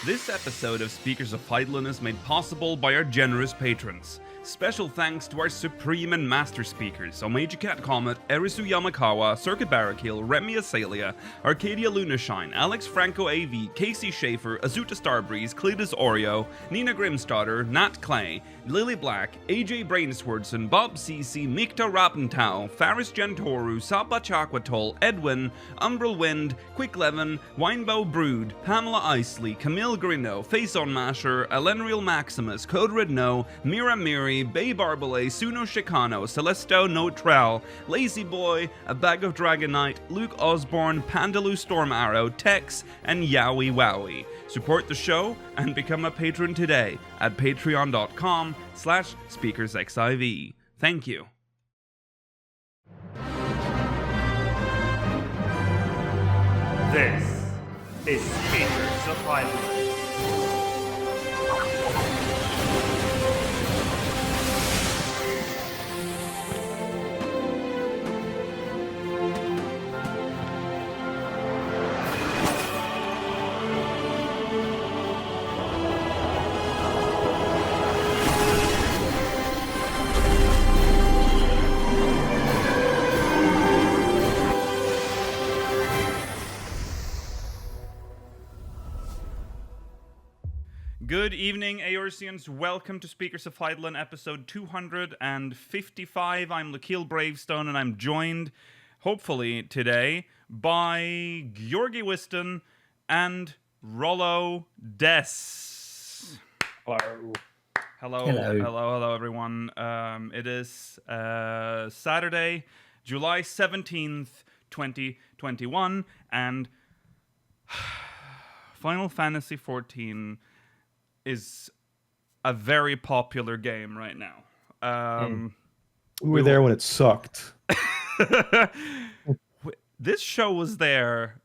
This episode of Speakers of Eidolon is made possible by our generous patrons. Special thanks to our supreme and master speakers, Omeji Cat Comet, Erisu Yamakawa, Circuit Barrakill, Remy Asalia, Arcadia Lunashine, Alex Franco AV, Casey Schaefer, Azuta Starbreeze, Cletus Oreo, Nina Grimstarter, Nat Clay, Lily Black, AJ Brainswordson, Bob CC, Mikta Rappentau, Faris Gentoru, Saba Chakwatol, Edwin, Umbral Wind, Quick Levin, Winebow Brood, Pamela Isley, Camille Grino, Face on Masher, Elenriel Maximus, Code Red No, Mira Miri, Bay Barbale, Suno Chicano, Celesto Notrell, Lazy Boy, A Bag of Dragonite, Luke Osborne, Pandaloo Storm Arrow, Tex, and Yowie Wowie. Support the show and become a patron today at patreon.com/speakersxiv. Thank you. This is Speakers of Eidolon. Good evening, Aorcians. Welcome to Speakers of Eidolon, episode 255. I'm Lakil Bravestone, and I'm joined, hopefully, today by Georgi Wiston and Rollo Des. Hello. Hello, everyone. It is Saturday, July 17th, 2021, and Final Fantasy XIV is a very popular game right now. We were there when it sucked. This show was there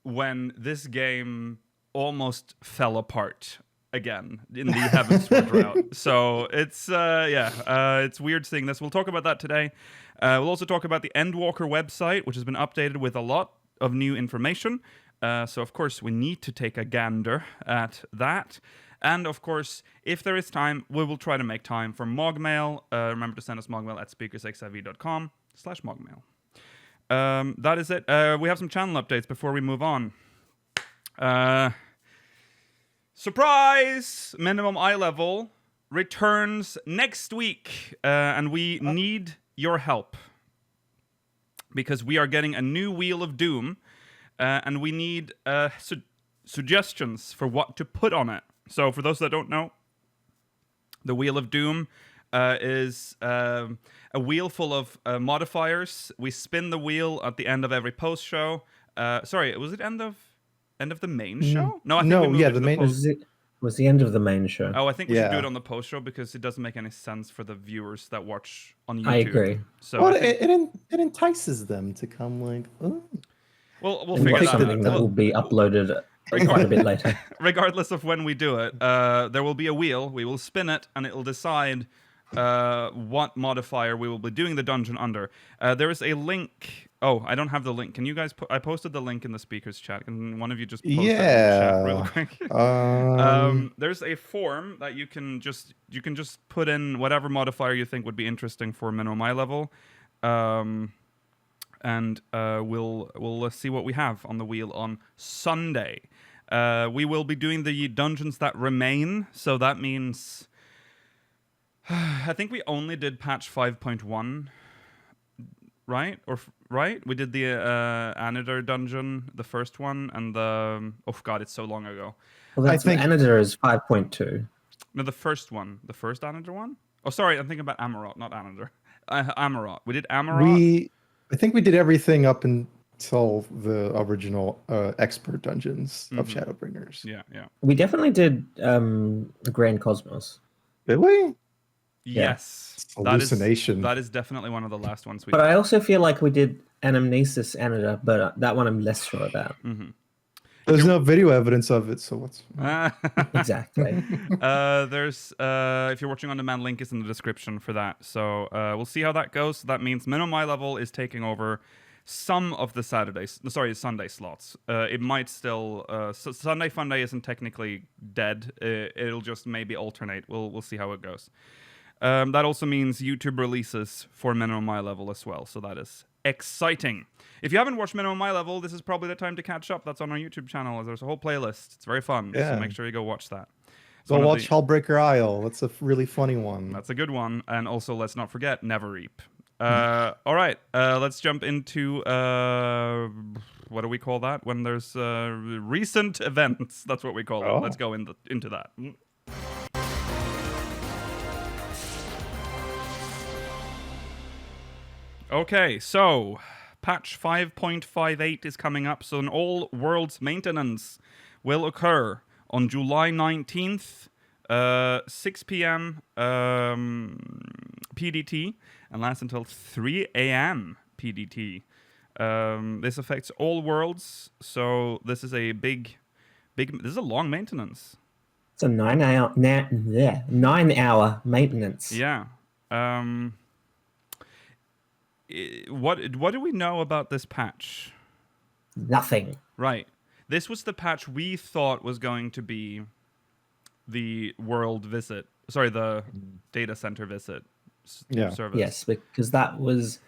when this game almost fell apart again in the Heavensward route. So it's it's weird seeing this. We'll talk about that today. We'll also talk about the Endwalker website, which has been updated with a lot of new information. So of course we need to take a gander at that. And of course, if there is time, we will try to make time for MogMail. Remember to send us MogMail at speakersxiv.com/MogMail. That is it. We have some channel updates before we move on. Surprise! Minimum eye level returns next week, and we need your help because we are getting a new Wheel of Doom, and we need suggestions for what to put on it. So for those that don't know, the Wheel of Doom is a wheel full of modifiers. We spin the wheel at the end of every post show. Sorry, was it end of the main show? No, I think we moved it to the main was the end of the main show. Oh, I think we should do it on the post show because it doesn't make any sense for the viewers that watch on YouTube. I agree. So well, it entices them to come like, oh. Well, we'll figure that out. That will be uploaded quite a bit later. Regardless of when we do it, there will be a wheel. We will spin it, and it will decide what modifier we will be doing the dungeon under. There is a link. Oh, I don't have the link. Can you guys? I posted the link in the speakers chat. Can one of you just post that in the chat real quick? There's a form that you can just put in whatever modifier you think would be interesting for minimum eye level. And we'll see what we have on the wheel on Sunday. We will be doing the dungeons that remain, so that means I think we only did patch 5.1, right? Right? We did the Anidar dungeon, the first one, and the it's so long ago. Well, I think Anidar is 5.2. No, the first one, the first Anidar one. Oh, sorry, I'm thinking about Amarot, not Anidar. Amarot. We did Amarot. I think we did everything up until the original expert dungeons of Shadowbringers. Yeah. We definitely did Grand Cosmos. Did we? Yes. Hallucination. That is definitely one of the last ones we did. But did. I also feel like we did Anamnesis Anida, but that one I'm less sure about. Mm-hmm. There's no video evidence of it, so what's... Exactly. There's if you're watching on demand, link is in the description for that. So we'll see how that goes. So that means minimum eye level is taking over some of the Sunday slots. It might still Sunday Funday isn't technically dead. It'll just maybe alternate. We'll see how it goes. That also means YouTube releases for Minimum My Level as well. So that is exciting. If you haven't watched Minimum My Level, this is probably the time to catch up. That's on our YouTube channel. There's a whole playlist. It's very fun. Yeah. So make sure you go watch that. Go watch Hullbreaker Isle. That's a really funny one. That's a good one. And also, let's not forget Never Reap. All right, let's jump into what do we call that when there's recent events? That's what we call it. Let's go into that. Okay, so patch 5.58 is coming up, so an all worlds maintenance will occur on July 19th, 6 p.m. PDT, and lasts until 3 a.m. PDT. This affects all worlds, so this is a this is a long maintenance. It's a 9 hour maintenance. Yeah. What do we know about this patch? Nothing. Right. This was the patch we thought was going to be the world visit. Sorry, the data center visit service. Yes, because that was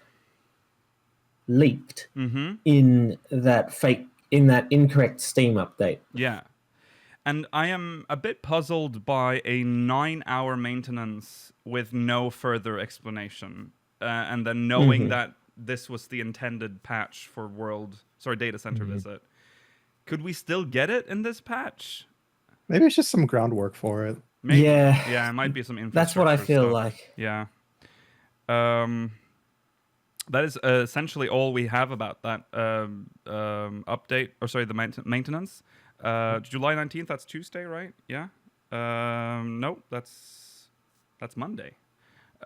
leaked in that incorrect Steam update. Yeah. And I am a bit puzzled by a 9-hour maintenance with no further explanation. And then knowing that this was the intended patch for data center visit. Could we still get it in this patch? Maybe it's just some groundwork for it. Maybe. Yeah. Yeah, it might be some infrastructure. That's what I feel stuff. like. Yeah. That is essentially all we have about that update, the maintenance. July 19th, that's Tuesday, right? Yeah. Nope, that's Monday.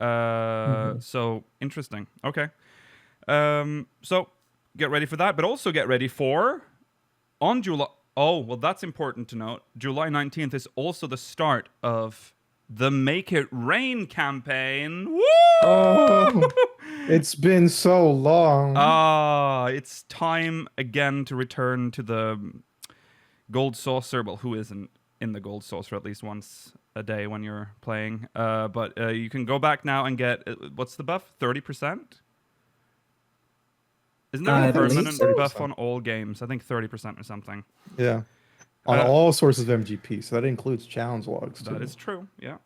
So interesting. Okay. So get ready for that, but also get ready for on July. Oh, well, that's important to note. July 19th is also the start of the Make It Rain campaign. Woo! Oh, it's been so long. It's time again to return to the Gold Saucer. Well, who isn't in the Gold Saucer at least once a day when you're playing? But you can go back now and get, what's the buff? 30%? Isn't there a permanent buff on all games? I think 30% or something. Yeah. On all sources of MGP, so that includes challenge logs too. That is true, yeah.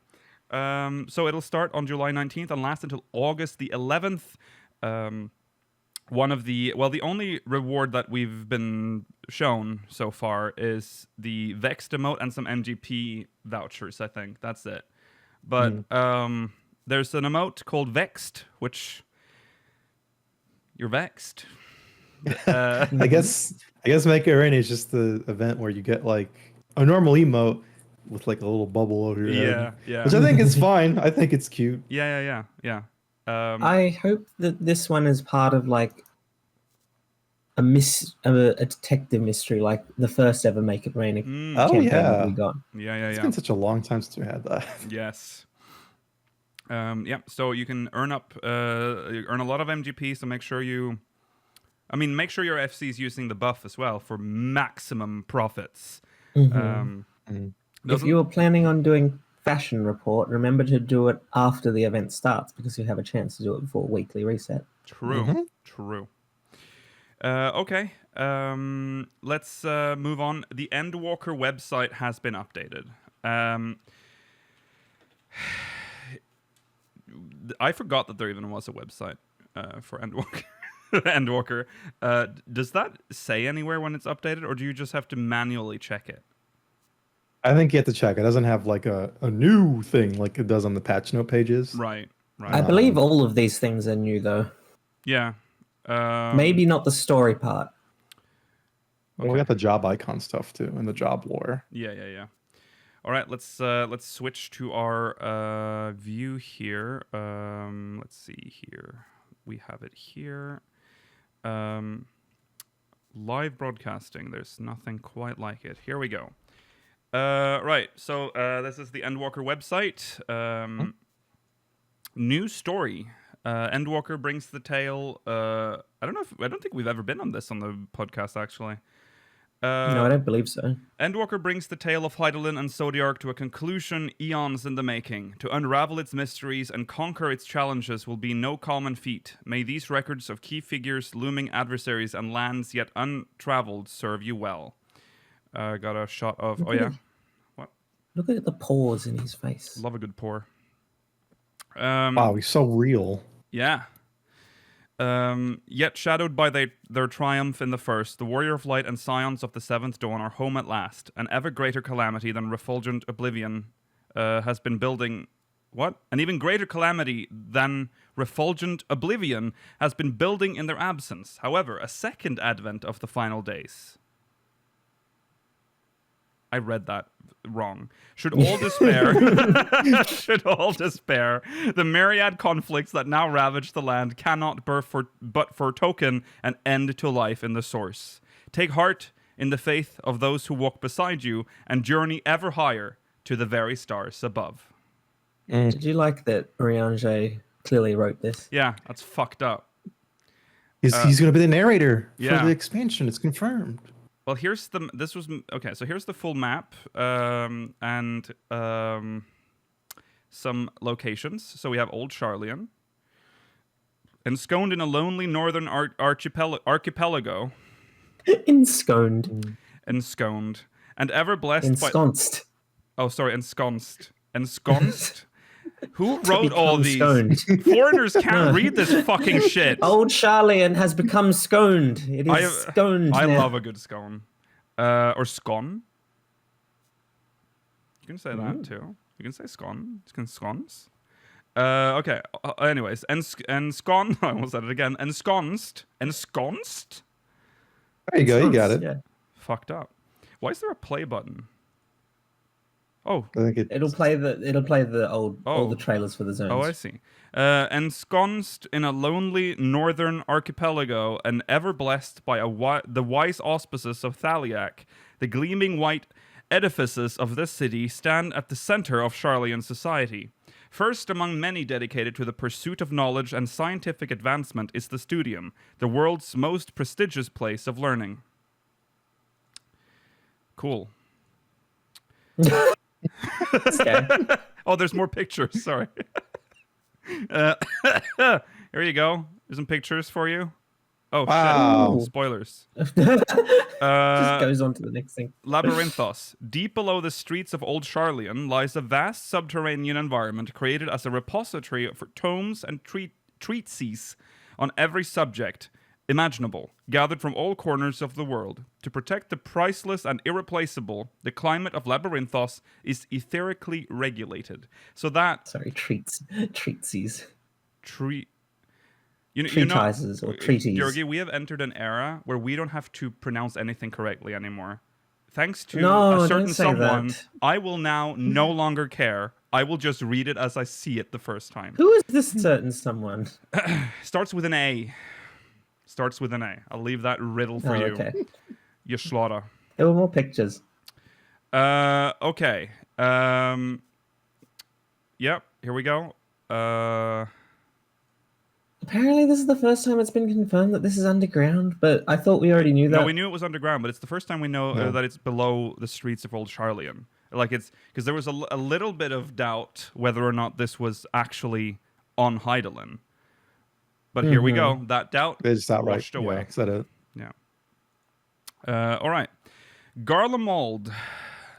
So it'll start on July 19th and last until August the 11th. The only reward that we've been shown so far is the Vexed emote and some MGP vouchers, I think. That's it. But there's an emote called Vexed, which you're vexed. I guess Make It Rain is just the event where you get like a normal emote with like a little bubble over your head. Yeah. Which I think is fine. I think it's cute. Yeah. I hope that this one is part of like a detective mystery, like the first ever Make It Rain campaign that we got. Yeah. It's been such a long time since we had that. Yes. So you can earn a lot of MGP, so make sure your FC is using the buff as well for maximum profits. If you're planning on doing Fashion Report, remember to do it after the event starts because you have a chance to do it before weekly reset. True. Okay. Let's move on. The Endwalker website has been updated. I forgot that there even was a website for Endwalker. Endwalker. Does that say anywhere when it's updated, or do you just have to manually check it? I think you have to check. It doesn't have like a new thing like it does on the patch note pages. Right. I believe all of these things are new, though. Yeah. Maybe not the story part. Well, we got the job icon stuff too, and the job lore. Yeah. All right, let's switch to our view here. Let's see here. We have it here. Live broadcasting. There's nothing quite like it. Here we go. Right, so this is the Endwalker website. New story. Endwalker brings the tale. I don't think we've ever been on this on the podcast, actually. No, I don't believe so. Endwalker brings the tale of Hydaelyn and Zodiark to a conclusion eons in the making. To unravel its mysteries and conquer its challenges will be no common feat. May these records of key figures, looming adversaries, and lands yet untraveled serve you well. Got a shot of... What? Look at the pores in his face. Love a good pour. Wow, he's so real. Yeah. Yet shadowed by their triumph in the first, the Warrior of Light and Scions of the Seventh Dawn are home at last. An ever greater calamity than refulgent oblivion has been building... What? An even greater calamity than refulgent oblivion has been building in their absence. However, a second advent of the final days... I read that wrong. Should all despair, the myriad conflicts that now ravage the land cannot but foretoken an end to life in the source. Take heart in the faith of those who walk beside you and journey ever higher to the very stars above. Did you like that Urianger clearly wrote this? Yeah, that's fucked up. He's going to be the narrator for yeah. the expansion. It's confirmed. Well, here's the full map and some locations. So we have Old Sharlayan, ensconced in a lonely northern archipelago. Ensconced. And ever blessed ensconced. Ensconced. Who wrote all these? Foreigners can't read this fucking shit. Old Sharlayan has become sconed. It is sconed. I now. love a good scone. Or scone. You can say that too. You can say scone. You can scones. Okay. Anyways, enscon. I almost said it again. Ensconced. There you go. You got it. Yeah. Fucked up. Why is there a play button? Oh, I think it'll play all the trailers for the zones. Oh, I see. Ensconced in a lonely northern archipelago and ever blessed by the wise auspices of Thaliak, the gleaming white edifices of this city stand at the center of Sharlayan society. First among many dedicated to the pursuit of knowledge and scientific advancement is the Studium, the world's most prestigious place of learning. Cool. Oh, there's more pictures. Sorry. Here you go. There's some pictures for you. Oh, wow. Shit. Spoilers. Just goes on to the next thing. Labyrinthos. Deep below the streets of Old Sharlayan lies a vast subterranean environment created as a repository for tomes and treatises on every subject imaginable, gathered from all corners of the world. To protect the priceless and irreplaceable, the climate of Labyrinthos is etherically regulated. So that... Sorry, treatises. Treatises or treaties. Georgi, we have entered an era where we don't have to pronounce anything correctly anymore. Thanks to a certain someone, I will now no longer care. I will just read it as I see it the first time. Who is this certain someone? Starts with an A. I'll leave that riddle for you. Okay. You slaughter. There were more pictures. Okay. Yep. Here we go. Apparently, this is the first time it's been confirmed that this is underground, but I thought we already knew that. No, we knew it was underground, but it's the first time we know that it's below the streets of Old Sharlayan. Like, it's because there was a little bit of doubt whether or not this was actually on Hydaelyn. But here we go. That doubt washed away. Is that it? Yeah. All right. Garlemald.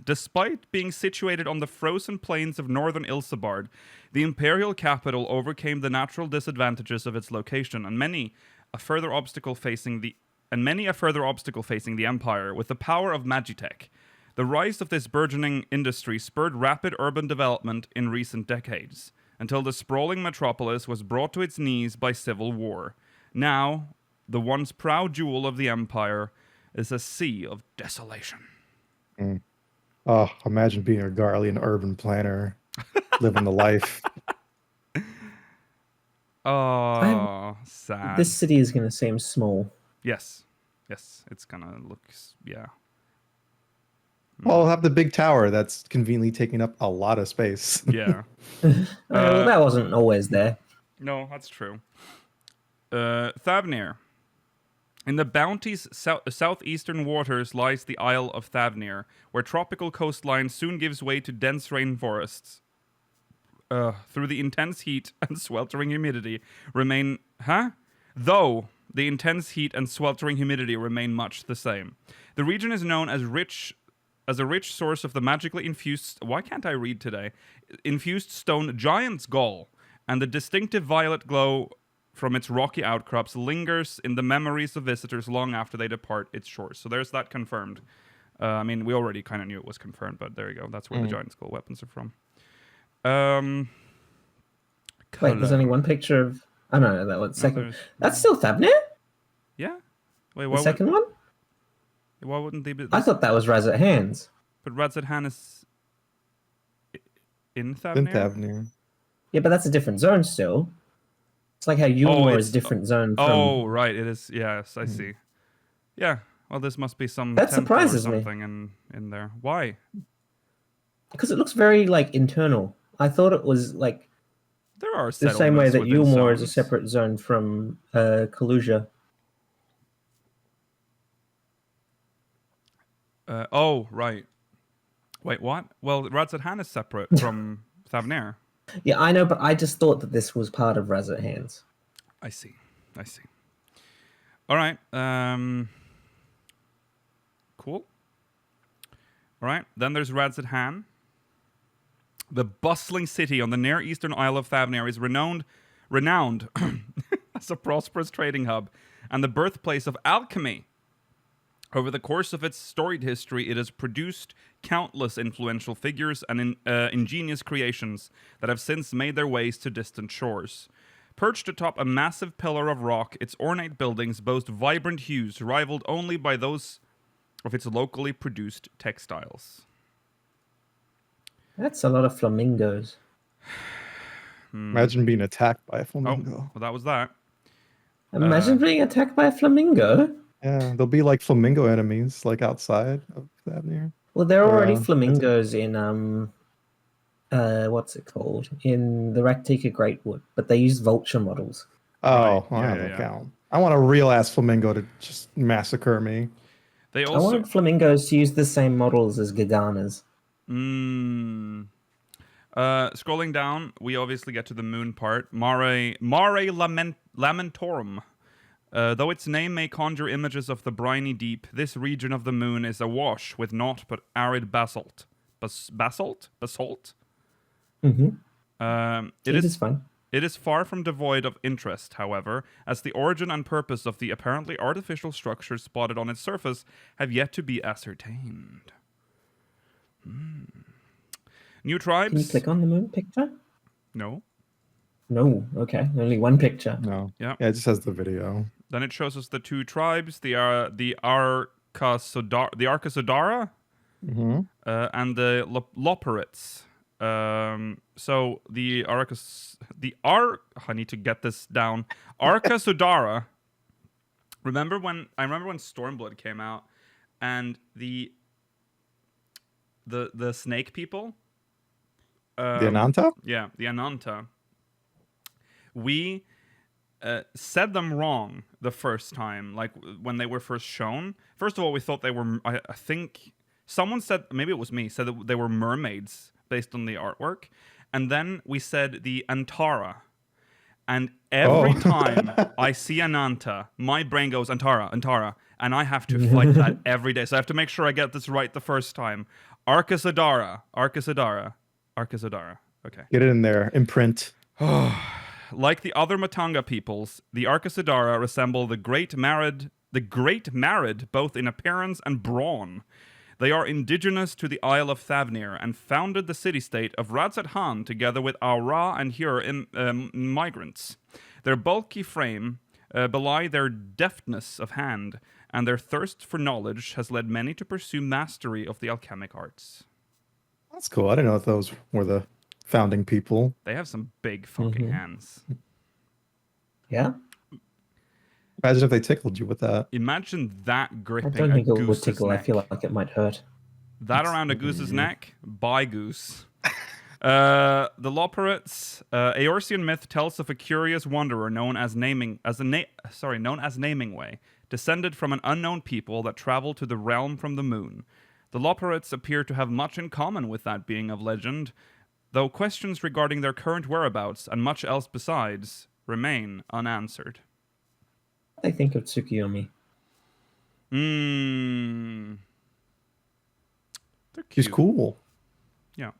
Despite being situated on the frozen plains of northern Ilsabard, the imperial capital overcame the natural disadvantages of its location and many a further obstacle facing the empire with the power of Magitech. The rise of this burgeoning industry spurred rapid urban development in recent decades, until the sprawling metropolis was brought to its knees by civil war. Now, the once proud jewel of the empire is a sea of desolation. Oh, imagine being a Garlean urban planner, living the life. Oh, sad. This city is going to seem small. Yes, it's going to look, yeah. Well, we'll have the big tower that's conveniently taking up a lot of space. Yeah. Well, that wasn't always there. No, that's true. Thavnir. In the Bounty's southeastern waters lies the Isle of Thavnir, where tropical coastline soon gives way to dense rainforests. Through the intense heat and sweltering humidity remain... Though the intense heat and sweltering humidity remain much the same. The region is known as a rich source of the magically infused... Why can't I read today? Infused stone Giant's Gall, and the distinctive violet glow from its rocky outcrops lingers in the memories of visitors long after they depart its shores. So there's that confirmed. I mean, we already kind of knew it was confirmed, but there you go. That's where the Giant's Gall weapons are from. Wait, there's only one picture of... Oh, no, that was second. That's still Thavnir? Yeah. Wait, the second one? Why wouldn't they be... I thought that was Razat Hands. But Razat Han is in Thavnir? In Thavnir. Yeah, but that's a different zone still. It's like how Yulmore is a different zone from... Oh, right. It is. Yes, I see. Yeah. Well, this must be some... That surprises or something in there. Why? Because it looks very, like, internal. I thought it was, like... There are the same way that Yulmore is a zones. separate zone from Kalusia. Oh, right. Wait, what? Well, Razat Han is separate from Thavnir. Yeah, I know, but I just thought that this was part of Razat Hands. I see. All right. Cool. All right. Then there's Razat Han. The bustling city on the near eastern Isle of Thavnir is renowned as a prosperous trading hub and the birthplace of alchemy. Over the course of its storied history, it has produced countless influential figures and ingenious creations that have since made their ways to distant shores. Perched atop a massive pillar of rock, its ornate buildings boast vibrant hues rivaled only by those of its locally produced textiles. That's a lot of flamingos. Imagine being attacked by a flamingo. Oh, well, that was that. Imagine being attacked by a flamingo. Yeah, there'll be like flamingo enemies like outside of Thavnir. Well, there are already flamingos in what's it called? In the Raktika Greatwood, but they use vulture models. Oh, Right. I don't count. I want a real ass flamingo to just massacre me. They I also want flamingos to use the same models as Gaganas. Scrolling down, we obviously get to the moon part. Mare Lamentorum. Though its name may conjure images of the briny deep, this region of the moon is awash with naught but arid basalt. Basalt? Mm-hmm. It is fun. It is far from devoid of interest, however, as the origin and purpose of the apparently artificial structures spotted on its surface have yet to be ascertained. New tribes... Can you click on the moon picture? No. No, okay. Only one picture. No. Yeah. Yeah, it just has the video. Then it shows us the two tribes, the Arkasodara Mm-hmm. and the Loperites. So I need to get this down. Arkasodara. Remember when Stormblood came out, and the snake people. The Ananta? Yeah, the Ananta. We said them wrong the first time, like when they were first shown. First of all, we thought they were. I think someone said, maybe it was me, said that they were mermaids based on the artwork, and then we said the Antara. And every time I see Ananta, my brain goes Antara, and I have to fight that every day. So I have to make sure I get this right the first time. Arkasodara. Okay. Get it in there. Imprint. Like the other Matanga peoples, the Arkasodara resemble the Great Marid both in appearance and brawn. They are indigenous to the Isle of Thavnir and founded the city-state of Razat Han together with Aura and Hur migrants. Their bulky frame belie their deftness of hand, and their thirst for knowledge has led many to pursue mastery of the alchemic arts. That's cool. I didn't know if those were the founding people. They have some big fucking hands. Yeah? Imagine if they tickled you with that. Imagine that I gripping don't think a it would goose's tickle. neck. I feel like it might hurt. That around a goose's neck? By goose. The Loporrits. Eorzean myth tells of a curious wanderer known as Naming Way, descended from an unknown people that traveled to the realm from the moon. The Loporrits appear to have much in common with that being of legend, though questions regarding their current whereabouts and much else besides remain unanswered. I think of Tsukiyomi. They're cute. She's cool. Yeah.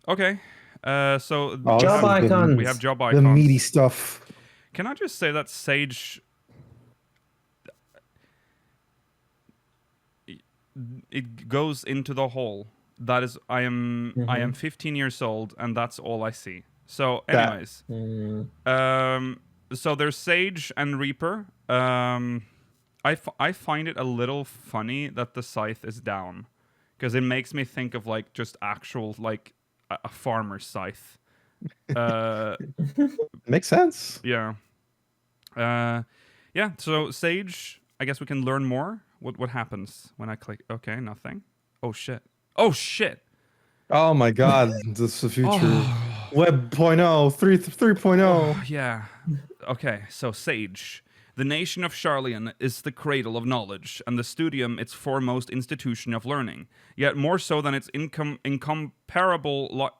Okay. So job icons. We have job icons. The meaty stuff. Can I just say that Sage? It goes into the hole. That is, I am 15 years old, and that's all I see. So, anyways, so there's Sage and Reaper. I find it a little funny that the scythe is down, because it makes me think of like just actual like a farmer's scythe. Makes sense. Yeah. Yeah. So Sage, I guess we can learn more. What happens when I click? Okay, nothing. Oh shit. Oh shit. Oh my god, this is the future. Web 3.0. Yeah. Okay, so Sage. The nation of Sharlayan is the cradle of knowledge, and the studium its foremost institution of learning. Yet more so than its incomparable...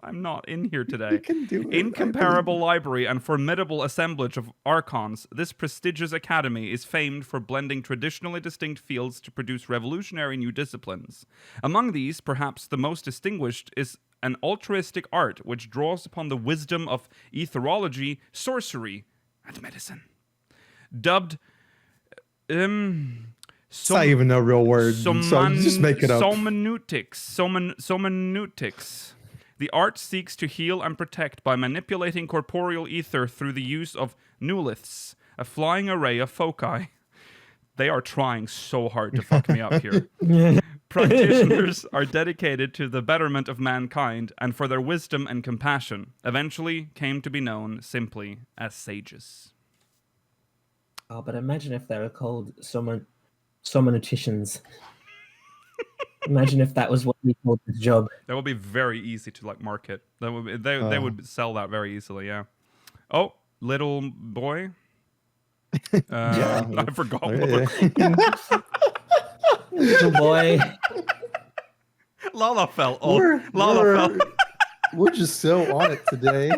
I'm not in here today. You can do it. Incomparable library and formidable assemblage of archons, this prestigious academy is famed for blending traditionally distinct fields to produce revolutionary new disciplines. Among these, perhaps the most distinguished is an altruistic art which draws upon the wisdom of etherology, sorcery, and medicine. Dubbed... it's not even a real word, so just make it up. Somanutics. The art seeks to heal and protect by manipulating corporeal ether through the use of nuliths, a flying array of foci. They are trying so hard to fuck me up here. Practitioners are dedicated to the betterment of mankind and for their wisdom and compassion, eventually came to be known simply as sages. Oh, but imagine if they were called somanuticians. Imagine if that was what we called the job. That would be very easy to like market. That would be, they would sell that very easily. Yeah. Oh, little boy. I forgot. Little boy. Lala fell. We're just so on it today.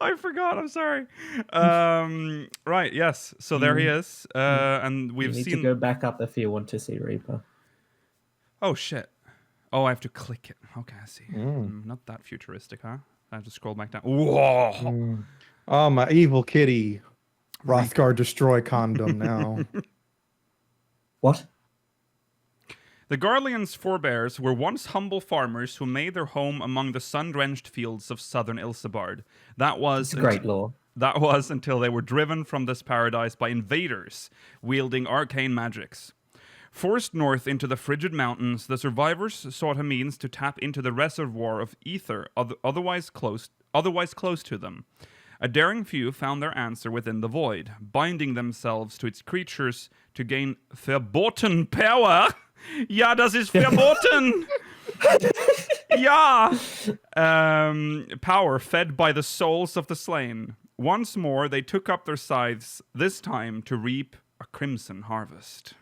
I forgot. I'm sorry. Right. Yes. So there he is. And we've seen. To go back up if you want to see Reaper. Oh shit. Oh, I have to click it. Okay, I see. Not that futuristic, huh? I have to scroll back down. Whoa. Oh, my evil kitty. Rothgar destroy condom now. What? The Garlean's forebears were once humble farmers who made their home among the sun-drenched fields of southern Ilsebard. That was great lore. That was until they were driven from this paradise by invaders wielding arcane magics. Forced north into the frigid mountains, the survivors sought a means to tap into the reservoir of ether otherwise close to them. A daring few found their answer within the void, binding themselves to its creatures to gain verboten power. Ja, das ist verboten! Ja! Power fed by the souls of the slain. Once more, they took up their scythes, this time to reap a crimson harvest.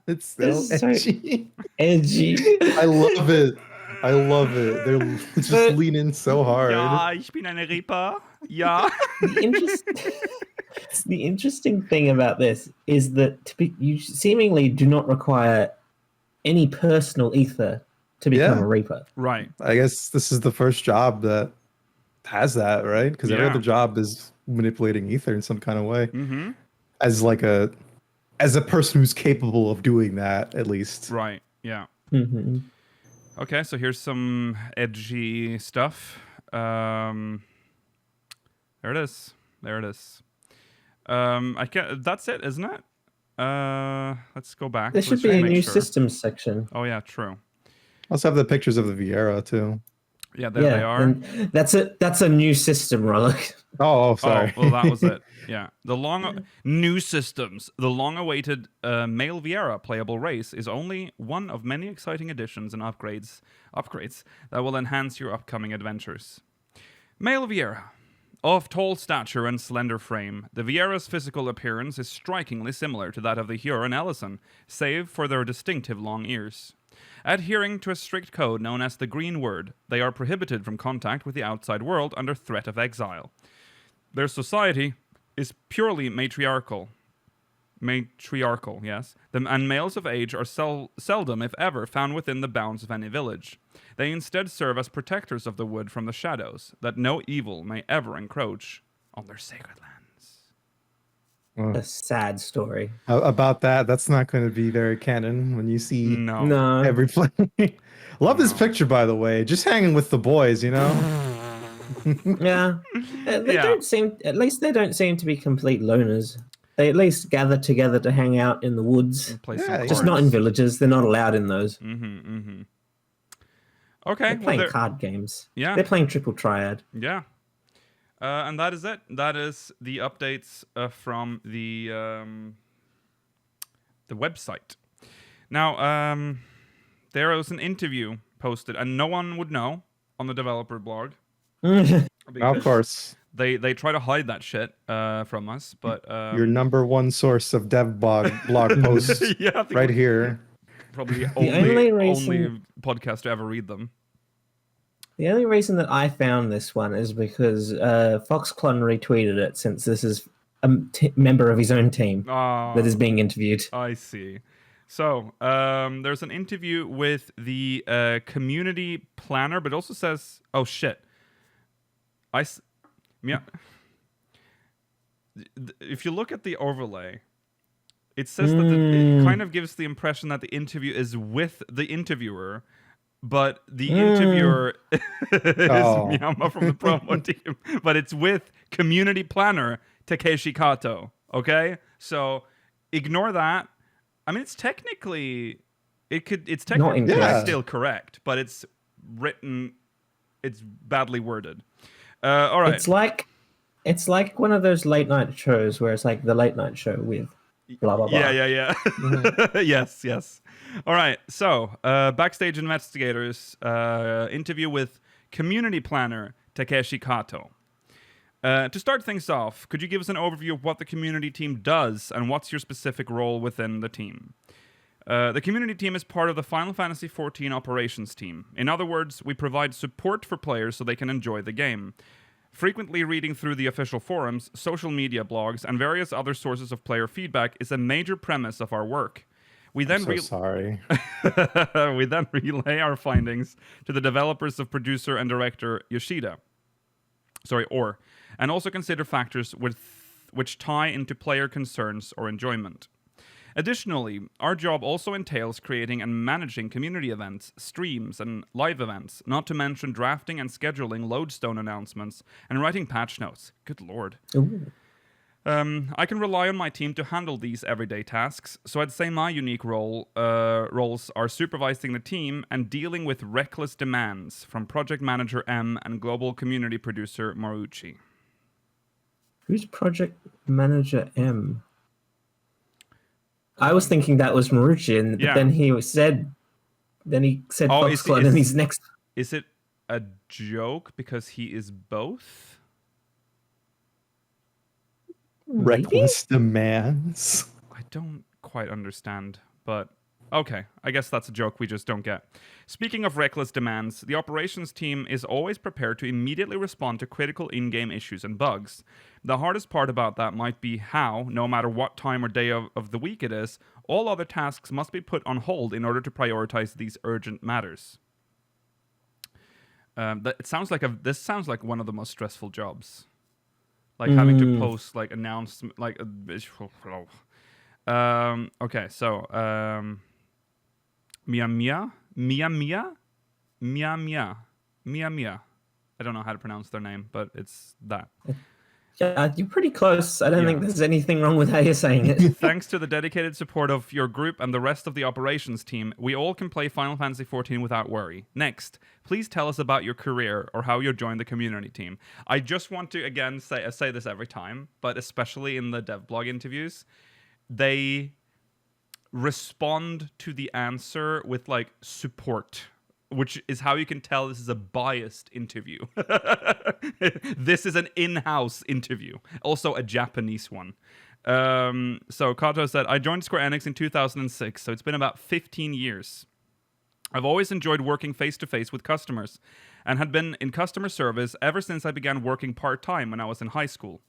It's so edgy. Edgy. I love it. They're just leaning so hard. Ja, ich bin eine Reaper. Ja. The interesting thing about this is that you seemingly do not require any personal ether to become a Reaper. Right. I guess this is the first job that has that, right? Because every other job is manipulating ether in some kind of way. Mm-hmm. As a person who's capable of doing that, at least. Right. Yeah. Mm-hmm. Okay, so here's some edgy stuff. There it is. That's it, isn't it? Let's go back. There should be a new systems section. Oh yeah, true. Also have the pictures of the Viera too. Yeah, there they are. And that's a new system, Rollock. Oh, sorry. Oh, well, that was it. Yeah. New systems. The long-awaited Male Viera playable race is only one of many exciting additions and upgrades that will enhance your upcoming adventures. Male Viera. Of tall stature and slender frame, the Viera's physical appearance is strikingly similar to that of the Huron Ellison, save for their distinctive long ears. Adhering to a strict code known as the Green Word, they are prohibited from contact with the outside world under threat of exile. Their society is purely matriarchal. Matriarchal, yes. And males of age are seldom, if ever, found within the bounds of any village. They instead serve as protectors of the wood from the shadows, that no evil may ever encroach on their sacred lands. A sad story. About that, that's not going to be very canon when you see No. every play. Love this picture, by the way. Just hanging with the boys, you know? Yeah. They don't seem, at least they don't seem to be complete loners. They at least gather together to hang out in the woods. Play some just not in villages. They're not allowed in those. Okay. They're playing card games. Yeah. They're playing Triple Triad. Yeah. And that is it. That is the updates from the website. Now, there was an interview posted, and no one would know on the developer blog. Of course. They try to hide that shit from us, but your number one source of dev blog posts right here. Probably the only podcast to ever read them. The only reason that I found this one is because Foxclon retweeted it, since this is a member of his own team that is being interviewed. I see. So there's an interview with the community planner, but it also says, oh shit. If you look at the overlay, it says that it kind of gives the impression that the interview is with the interviewer, but the interviewer is Miyama from the promo team, but it's with community planner Takeshi Kato. Okay, so ignore that. I mean, it's technically still correct, but it's badly worded. All right. It's like one of those late night shows where it's like the late night show with blah blah blah. Yeah. Yes. All right. So, backstage investigators interview with community planner Takeshi Kato. To start things off, could you give us an overview of what the community team does and what's your specific role within the team? The community team is part of the Final Fantasy XIV operations team. In other words, we provide support for players so they can enjoy the game. Frequently reading through the official forums, social media blogs, and various other sources of player feedback is a major premise of our work. We then we then relay our findings to the developers of producer and director Yoshida. And also consider factors which tie into player concerns or enjoyment. Additionally, our job also entails creating and managing community events, streams, and live events, not to mention drafting and scheduling lodestone announcements and writing patch notes. Good lord. Ooh. I can rely on my team to handle these everyday tasks, so I'd say my unique roles are supervising the team and dealing with reckless demands from Project Manager M and Global Community Producer Marucci. Who's Project Manager M? I was thinking that was Marucci, but then he said Foxclon in his next. Is it a joke because he is both? Reckless demands. I don't quite understand, but okay, I guess that's a joke we just don't get. Speaking of reckless demands, the operations team is always prepared to immediately respond to critical in-game issues and bugs. The hardest part about that might be how, no matter what time or day of the week it is, all other tasks must be put on hold in order to prioritize these urgent matters. This sounds like one of the most stressful jobs. Like having to post like announcement okay, so Mia. I don't know how to pronounce their name, but it's that. You're pretty close. I don't think there's anything wrong with how you're saying it. Thanks to the dedicated support of your group and the rest of the operations team, we all can play Final Fantasy XIV without worry. Next, please tell us about your career or how you joined the community team. I just want to, again, I say this every time, but especially in the devblog interviews, they respond to the answer with, like, support, which is how you can tell this is a biased interview. This is an in-house interview. Also a Japanese one. So Kato said, I joined Square Enix in 2006, so it's been about 15 years. I've always enjoyed working face-to-face with customers and had been in customer service ever since I began working part-time when I was in high school.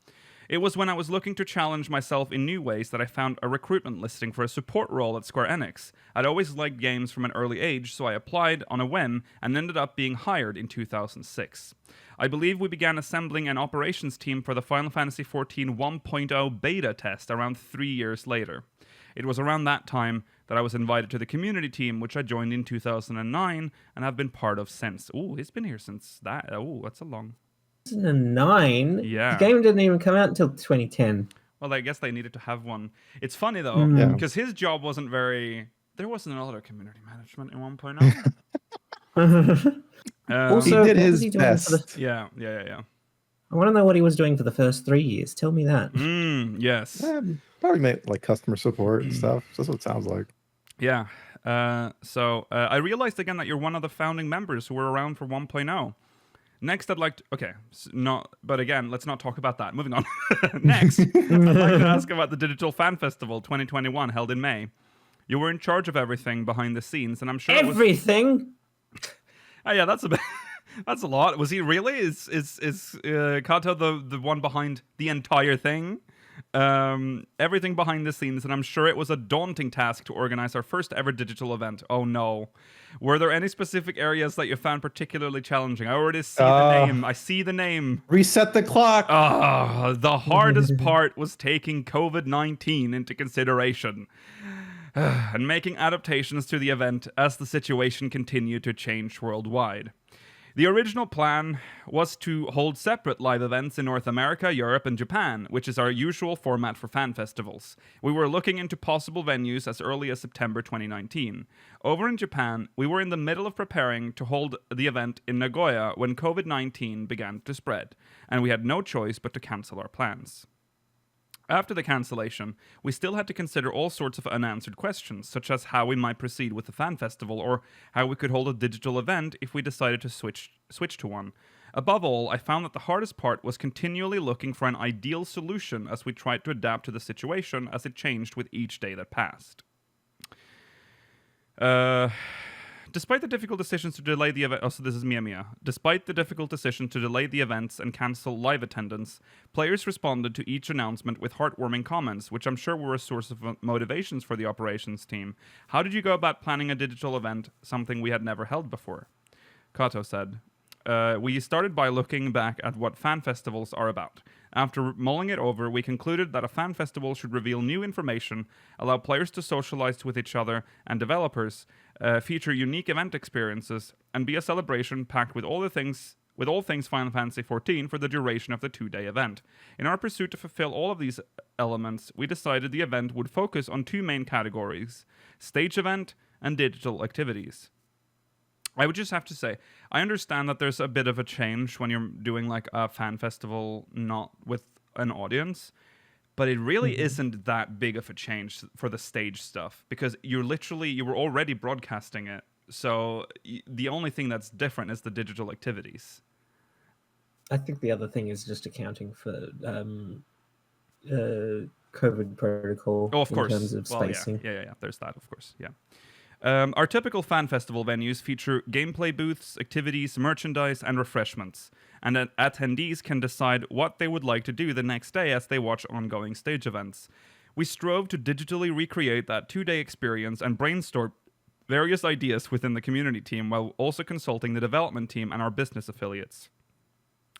It was when I was looking to challenge myself in new ways that I found a recruitment listing for a support role at Square Enix. I'd always liked games from an early age, so I applied on a whim and ended up being hired in 2006. I believe we began assembling an operations team for the Final Fantasy XIV 1.0 beta test around 3 years later. It was around that time that I was invited to the community team, which I joined in 2009 and have been part of since. Ooh, it's been here since that. Oh, that's a long... 2009? Yeah. The game didn't even come out until 2010. Well, I guess they needed to have one. It's funny, though, because his job wasn't very... There wasn't a lot of community management in 1.0. Also, he did his was he doing best. Yeah. I want to know what he was doing for the first 3 years. Tell me that. Yes. Probably made like customer support and stuff. That's what it sounds like. Yeah. So I realized again that you're one of the founding members who were around for 1.0. Next, I'd like to... Okay, but again, let's not talk about that. Moving on. Next, I'd like to ask about the Digital Fan Festival 2021 held in May. You were in charge of everything behind the scenes, and I'm sure everything? Oh, yeah, that's a bit... That's a lot. Was he really? Is Kato the one behind the entire thing? Everything behind the scenes, and I'm sure it was a daunting task to organize our first ever digital event. Oh no. Were there any specific areas that you found particularly challenging? I already see the name. I see the name. Reset the clock. The hardest part was taking COVID-19 into consideration and making adaptations to the event as the situation continued to change worldwide. The original plan was to hold separate live events in North America, Europe, and Japan, which is our usual format for fan festivals. We were looking into possible venues as early as September 2019. Over in Japan, we were in the middle of preparing to hold the event in Nagoya when COVID-19 began to spread, and we had no choice but to cancel our plans. After the cancellation, we still had to consider all sorts of unanswered questions, such as how we might proceed with the fan festival or how we could hold a digital event if we decided to switch to one. Above all, I found that the hardest part was continually looking for an ideal solution as we tried to adapt to the situation as it changed with each day that passed. Despite the difficult decisions to delay the event... Oh, so this is Mia. Despite the difficult decision to delay the events and cancel live attendance, players responded to each announcement with heartwarming comments, which I'm sure were a source of motivations for the operations team. How did you go about planning a digital event, something we had never held before? Kato said, we started by looking back at what fan festivals are about. After mulling it over, we concluded that a fan festival should reveal new information, allow players to socialize with each other and developers, feature unique event experiences, and be a celebration packed with all things Final Fantasy XIV for the duration of the 2-day event. In our pursuit to fulfill all of these elements, we decided the event would focus on 2 main categories: stage event and digital activities. I would just have to say, I understand that there's a bit of a change when you're doing like a fan festival not with an audience, but it really isn't that big of a change for the stage stuff, because you were already broadcasting it, so the only thing that's different is the digital activities. I think the other thing is just accounting for COVID protocol of course. In terms of spacing. Yeah, there's that, of course, yeah. Our typical fan festival venues feature gameplay booths, activities, merchandise, and refreshments, and attendees can decide what they would like to do the next day as they watch ongoing stage events. We strove to digitally recreate that 2-day experience and brainstorm various ideas within the community team while also consulting the development team and our business affiliates.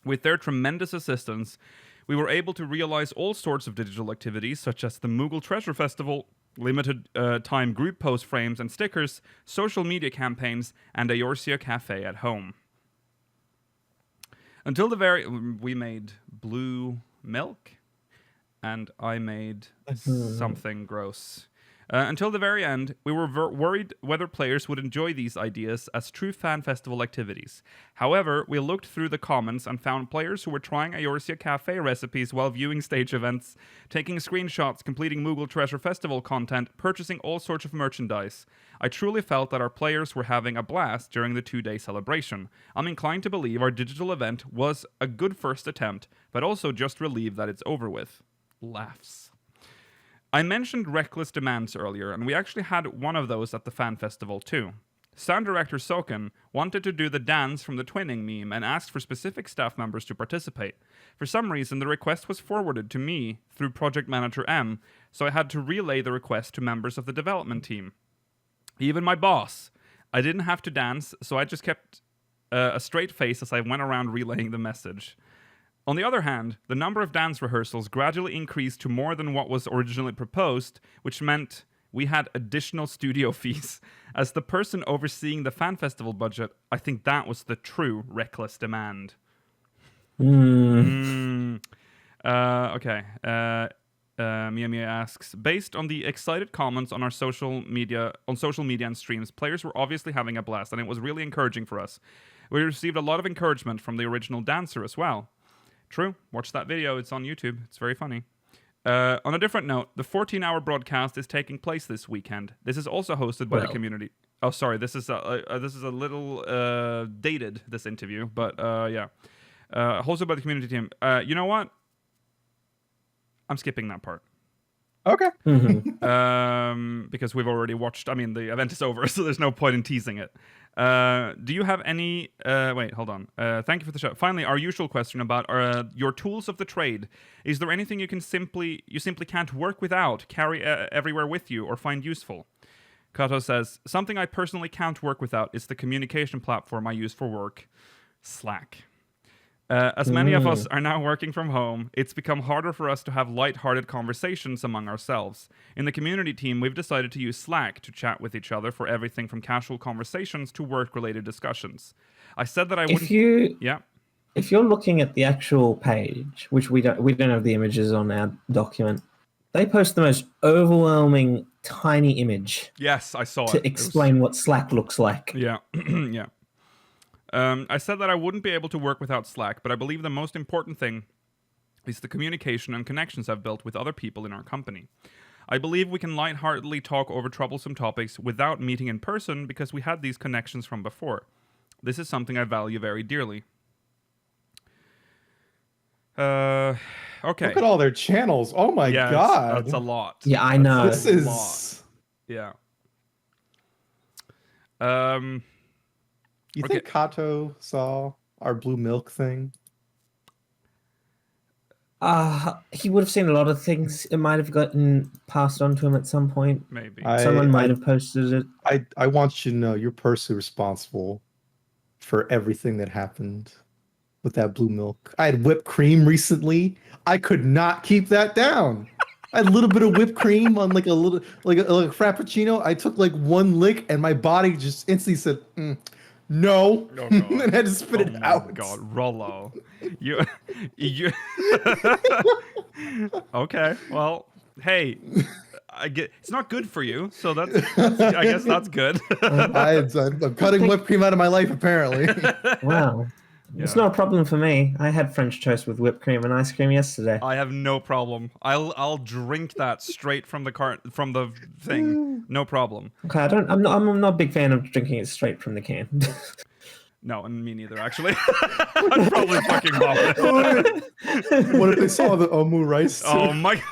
With their tremendous assistance, we were able to realize all sorts of digital activities such as the Moogle Treasure Festival, limited time group post frames and stickers, social media campaigns, and a Eorzea cafe at home. We made blue milk, and I made something gross. Until the very end, we were worried whether players would enjoy these ideas as true fan festival activities. However, we looked through the comments and found players who were trying Eorzea Cafe recipes while viewing stage events, taking screenshots, completing Moogle Treasure Festival content, purchasing all sorts of merchandise. I truly felt that our players were having a blast during the 2-day celebration. I'm inclined to believe our digital event was a good first attempt, but also just relieved that it's over with. Laughs. I mentioned reckless demands earlier, and we actually had one of those at the fan festival too. Sound director Soken wanted to do the dance from the twinning meme and asked for specific staff members to participate. For some reason, the request was forwarded to me through project manager M, so I had to relay the request to members of the development team. Even my boss. I didn't have to dance, so I just kept a straight face as I went around relaying the message. On the other hand, the number of dance rehearsals gradually increased to more than what was originally proposed, which meant we had additional studio fees. As the person overseeing the fan festival budget, I think that was the true reckless demand. Okay. Mia asks, based on the excited comments on our social media and streams, players were obviously having a blast, and it was really encouraging for us. We received a lot of encouragement from the original dancer as well. True. Watch that video. It's on YouTube. It's very funny. On a different note, the 14-hour broadcast is taking place this weekend. This is also hosted by the community. Oh, sorry. This is a little dated, this interview, but yeah. Hosted by the community team. You know what? I'm skipping that part. Okay. Because we've already watched. I mean, the event is over, so there's no point in teasing it. Do you have any... wait, hold on. Thank you for the show. Finally, our usual question about your tools of the trade. Is there anything you simply can't work without, carry everywhere with you, or find useful? Kato says, something I personally can't work without is the communication platform I use for work, Slack. As many of us are now working from home, it's become harder for us to have light-hearted conversations among ourselves. In the community team, we've decided to use Slack to chat with each other for everything from casual conversations to work-related discussions. I said that I wouldn't... If you're looking at the actual page, which we don't have the images on our document, they post the most overwhelming tiny image. Yes, I saw it. To explain what Slack looks like. Yeah, yeah. I said that I wouldn't be able to work without Slack, but I believe the most important thing is the communication and connections I've built with other people in our company. I believe we can lightheartedly talk over troublesome topics without meeting in person because we had these connections from before. This is something I value very dearly. Okay. Look at all their channels. Oh my god. That's a lot. Yeah, I know. This is... Yeah. You think Kato saw our blue milk thing? He would have seen a lot of things. It might have gotten passed on to him at some point. Maybe. Someone might have posted it. I want you to know you're personally responsible for everything that happened with that blue milk. I had whipped cream recently. I could not keep that down. I had a little bit of whipped cream on like a frappuccino. I took like one lick and my body just instantly said, no, and I had to spit it out. Oh God, Rollo, you. Okay, well, hey, I get it's not good for you, so that's I guess that's good. I'm cutting whipped cream out of my life, apparently. Wow. Yeah. It's not a problem for me. I had French toast with whipped cream and ice cream yesterday. I have no problem. I'll drink that straight from the thing. No problem. Okay, I'm not a big fan of drinking it straight from the can. No, and me neither, actually. I'd probably fucking vomit. What if they saw the Omu rice? Oh my god.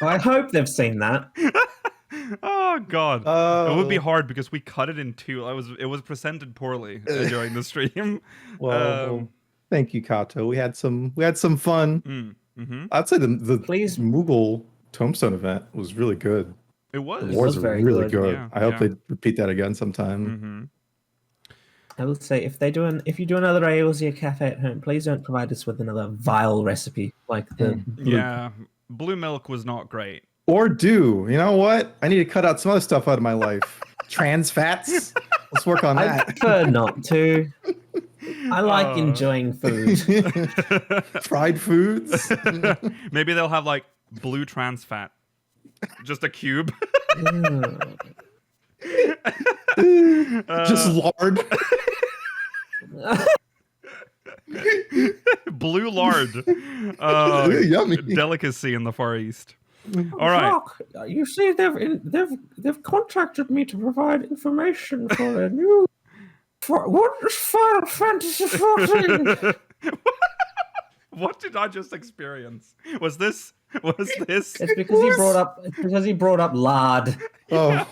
I hope they've seen that. Oh god, it would be hard because we cut it in two. It was presented poorly during the stream. Well, thank you, Kato. We had some fun. I'd say the Moogle Tombstone event was really good. It was. The wars were really good. Yeah, I hope they repeat that again sometime. I will say if you do another Eorzea Cafe at home, please don't provide us with another vile recipe like the blue milk was not great. Or you know what? I need to cut out some other stuff out of my life. Trans fats. Let's work on that. I prefer not to. I like enjoying food. Fried foods. Maybe they'll have like blue trans fat, just a cube. Just lard. Blue lard. Yummy. Delicacy in the Far East. All right. Doc, you see, they've contracted me to provide information for a new. What is Final Fantasy XIV? What did I just experience? Was this? It's because he brought up lard. Oh.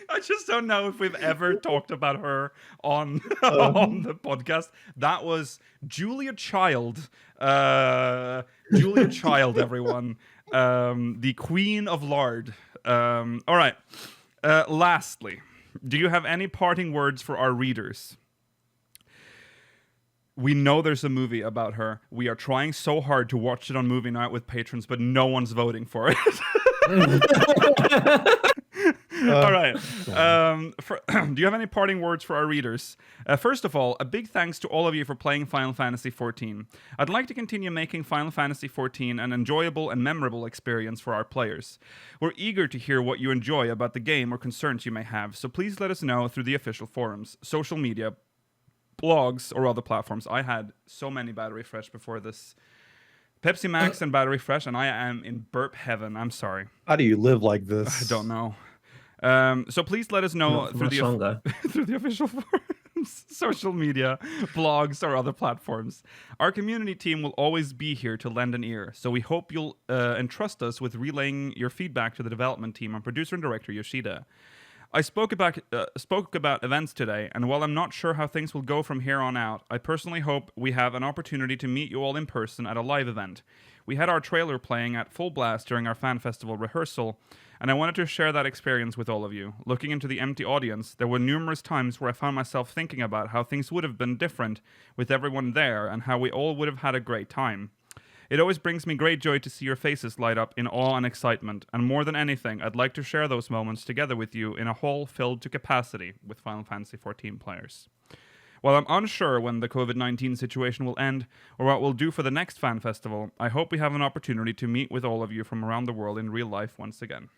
I just don't know if we've ever talked about her on on the podcast. That was Julia Child. Julia Child, everyone. The Queen of Lard. All right. Lastly, do you have any parting words for our readers? We know there's a movie about her. We are trying so hard to watch it on movie night with patrons, but no one's voting for it. All right. Do you have any parting words for our readers? First of all, a big thanks to all of you for playing Final Fantasy XIV. I'd like to continue making Final Fantasy XIV an enjoyable and memorable experience for our players. We're eager to hear what you enjoy about the game or concerns you may have, so please let us know through the official forums, social media, blogs, or other platforms. I had so many battery fresh before this. Pepsi Max and battery fresh, and I am in burp heaven. I'm sorry. How do you live like this? I don't know. So please let us know through the official forums, social media, blogs, or other platforms. Our community team will always be here to lend an ear, so we hope you'll entrust us with relaying your feedback to the development team and producer and director Yoshida. I spoke about events today, and while I'm not sure how things will go from here on out, I personally hope we have an opportunity to meet you all in person at a live event. We had our trailer playing at full blast during our fan festival rehearsal, and I wanted to share that experience with all of you. Looking into the empty audience, there were numerous times where I found myself thinking about how things would have been different with everyone there and how we all would have had a great time. It always brings me great joy to see your faces light up in awe and excitement, and more than anything, I'd like to share those moments together with you in a hall filled to capacity with Final Fantasy XIV players. While I'm unsure when the COVID-19 situation will end, or what we'll do for the next fan festival, I hope we have an opportunity to meet with all of you from around the world in real life once again.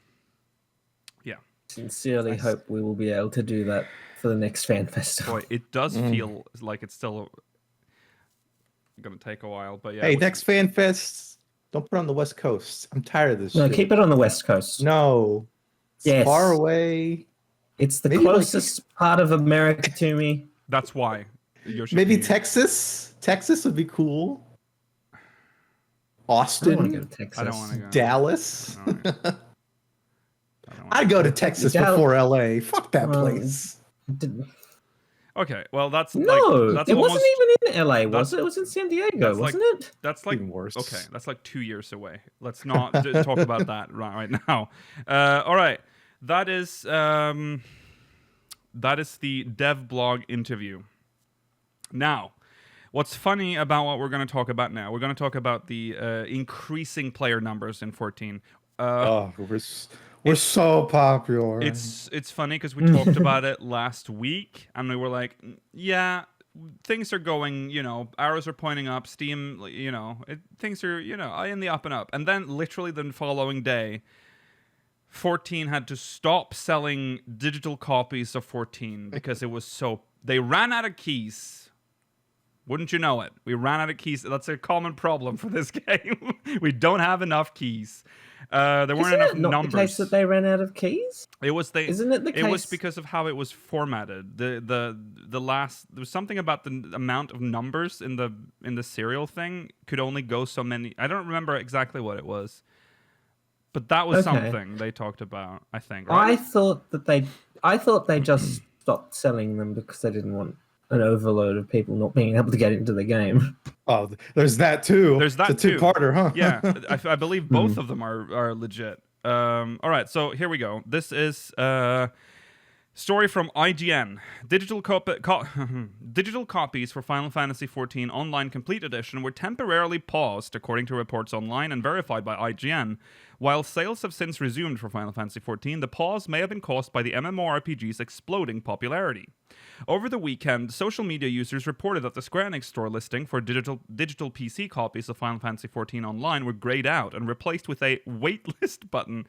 Yeah. Sincerely hope we will be able to do that for the next fan festival. Boy, it does feel like it's still gonna take a while, but yeah. Hey, next fan fest, don't put it on the West Coast. I'm tired of this shit. Keep it on the West Coast. No. It's far away. It's the closest part of America to me. That's why. Maybe Texas. Texas would be cool. Austin. I don't want to go to Texas. I don't want to go. Dallas. Right. I'd go to Texas before LA. Fuck that place. Okay, well that's it almost, wasn't even in LA, was it? It was in San Diego, wasn't it? That's like even worse. Okay, that's like 2 years away. Let's not talk about that right now. All right, that is the dev blog interview. Now, what's funny about what we're going to talk about now? We're going to talk about the increasing player numbers in 14. We're so popular. It's funny because we talked about it last week, and we were like, yeah, things are going, arrows are pointing up, Steam, things are, in the up and up. And then literally the following day, 14 had to stop selling digital copies of 14 because it was they ran out of keys. Wouldn't you know it? We ran out of keys. That's a common problem for this game. We don't have enough keys. There weren't enough numbers. The case that they ran out of keys? Isn't it the case? It was because of how it was formatted. There was something about the amount of numbers in the serial thing could only go so many. I don't remember exactly what it was, but that was something they talked about. I think. Right? I thought they just stopped selling them because they didn't want an overload of people not being able to get into the game. Oh, there's that too. There's that it's a two-parter, huh? Yeah, I believe both of them are legit. All right, so here we go. This is Story from IGN. Digital copies for Final Fantasy XIV Online Complete Edition were temporarily paused, according to reports online and verified by IGN. While sales have since resumed for Final Fantasy XIV, the pause may have been caused by the MMORPG's exploding popularity. Over the weekend, social media users reported that the Square Enix store listing for digital PC copies of Final Fantasy XIV Online were grayed out and replaced with a waitlist button.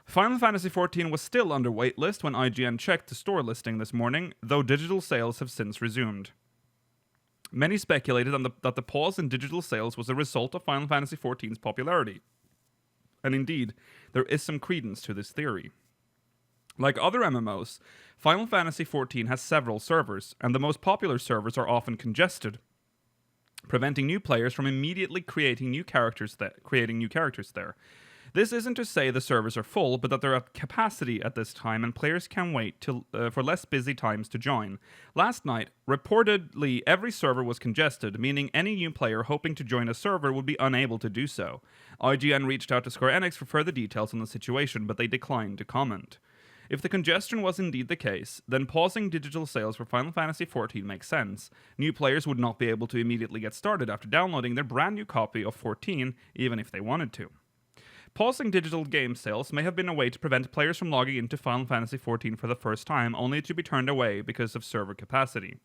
Final Fantasy XIV was still under waitlist when IGN checked the store listing this morning, though digital sales have since resumed. Many speculated that the pause in digital sales was a result of Final Fantasy XIV's popularity. And indeed, there is some credence to this theory. Like other MMOs, Final Fantasy XIV has several servers, and the most popular servers are often congested, preventing new players from immediately creating new characters there. This isn't to say the servers are full, but that they're at capacity at this time and players can wait for less busy times to join. Last night, reportedly every server was congested, meaning any new player hoping to join a server would be unable to do so. IGN reached out to Square Enix for further details on the situation, but they declined to comment. If the congestion was indeed the case, then pausing digital sales for Final Fantasy XIV makes sense. New players would not be able to immediately get started after downloading their brand new copy of 14, even if they wanted to. Pausing digital game sales may have been a way to prevent players from logging into Final Fantasy XIV for the first time, only to be turned away because of server capacity.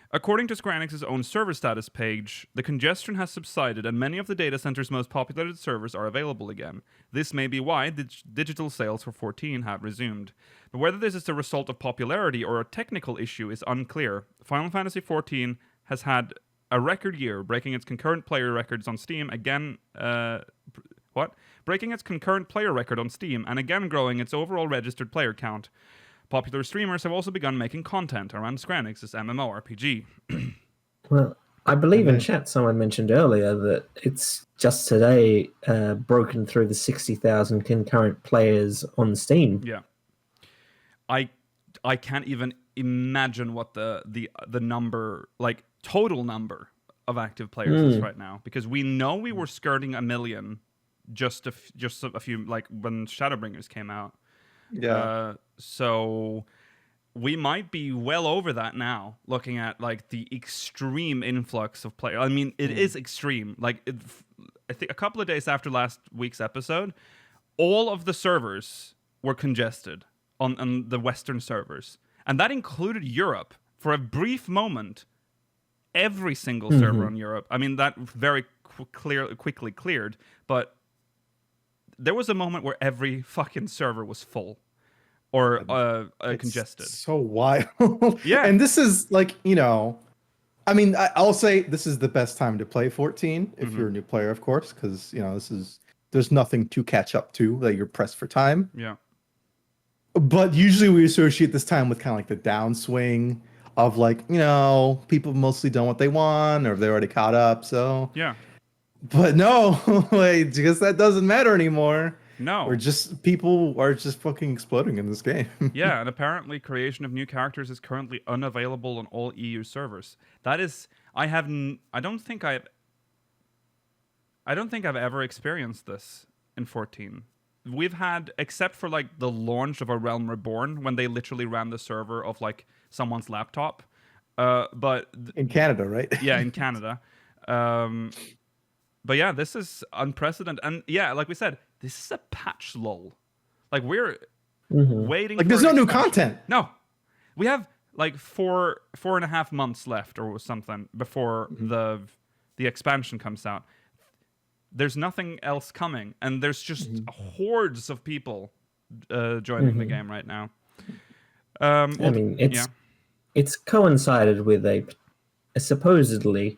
According to Square Enix's own server status page, the congestion has subsided and many of the data center's most populated servers are available again. This may be why digital sales for 14 have resumed. But whether this is the result of popularity or a technical issue is unclear. Final Fantasy XIV has had a record year, breaking its concurrent player records on Steam again... breaking its concurrent player record on Steam and again growing its overall registered player count. Popular streamers have also begun making content around Square Enix's MMORPG. Well, I believe in chat someone mentioned earlier that it's just today broken through the 60,000 concurrent players on Steam. Yeah. I can't even imagine what the number, like total number of active players is right now, because we know we were skirting 1 million just a few, like when Shadowbringers came out. Yeah. So we might be well over that now, looking at like the extreme influx of players. I mean, it is extreme. Like, I think a couple of days after last week's episode, all of the servers were congested on the Western servers, and that included Europe. For a brief moment, every single server on Europe. I mean, that very quickly cleared, but there was a moment where every fucking server was full or congested. So wild. Yeah. And this is like, I mean, I'll say this is the best time to play 14 if you're a new player, of course, because, there's nothing to catch up to that you're pressed for time. Yeah. But usually we associate this time with kind of like the downswing of like, people mostly done what they want or they're already caught up. So yeah. But no, like, because that doesn't matter anymore. No. People are just fucking exploding in this game. Yeah, and apparently creation of new characters is currently unavailable on all EU servers. That is, I don't think I've ever experienced this in 14. We've had, except for like the launch of A Realm Reborn, when they literally ran the server of like someone's laptop. But in Canada, right? Yeah, in Canada. But yeah, this is unprecedented. And yeah, like we said, this is a patch lull. Like, we're waiting like, there's no new content. No. We have like 4.5 months left or something before the expansion comes out. There's nothing else coming. And there's just hordes of people joining the game right now. It's coincided with a supposedly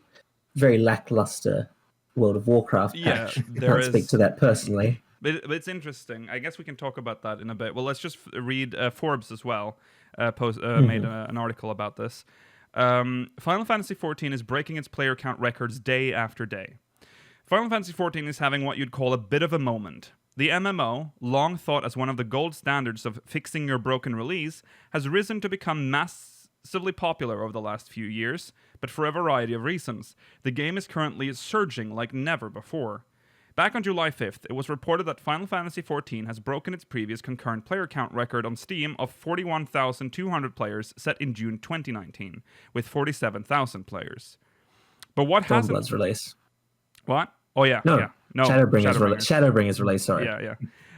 very lackluster World of Warcraft patch. I can't speak to that personally. But it's interesting. I guess we can talk about that in a bit. Well, let's just read Forbes as well. Made an article about this. Final Fantasy XIV is breaking its player count records day after day. Final Fantasy XIV is having what you'd call a bit of a moment. The MMO, long thought as one of the gold standards of fixing your broken release, has risen to become massively popular over the last few years, but for a variety of reasons. The game is currently surging like never before. Back on July 5th, it was reported that Final Fantasy XIV has broken its previous concurrent player count record on Steam of 41,200 players set in June 2019, with 47,000 players. But what hasn't... Dawnblood's release. What? Oh, yeah. No, yeah. No, Shadowbringers release, sorry. Yeah.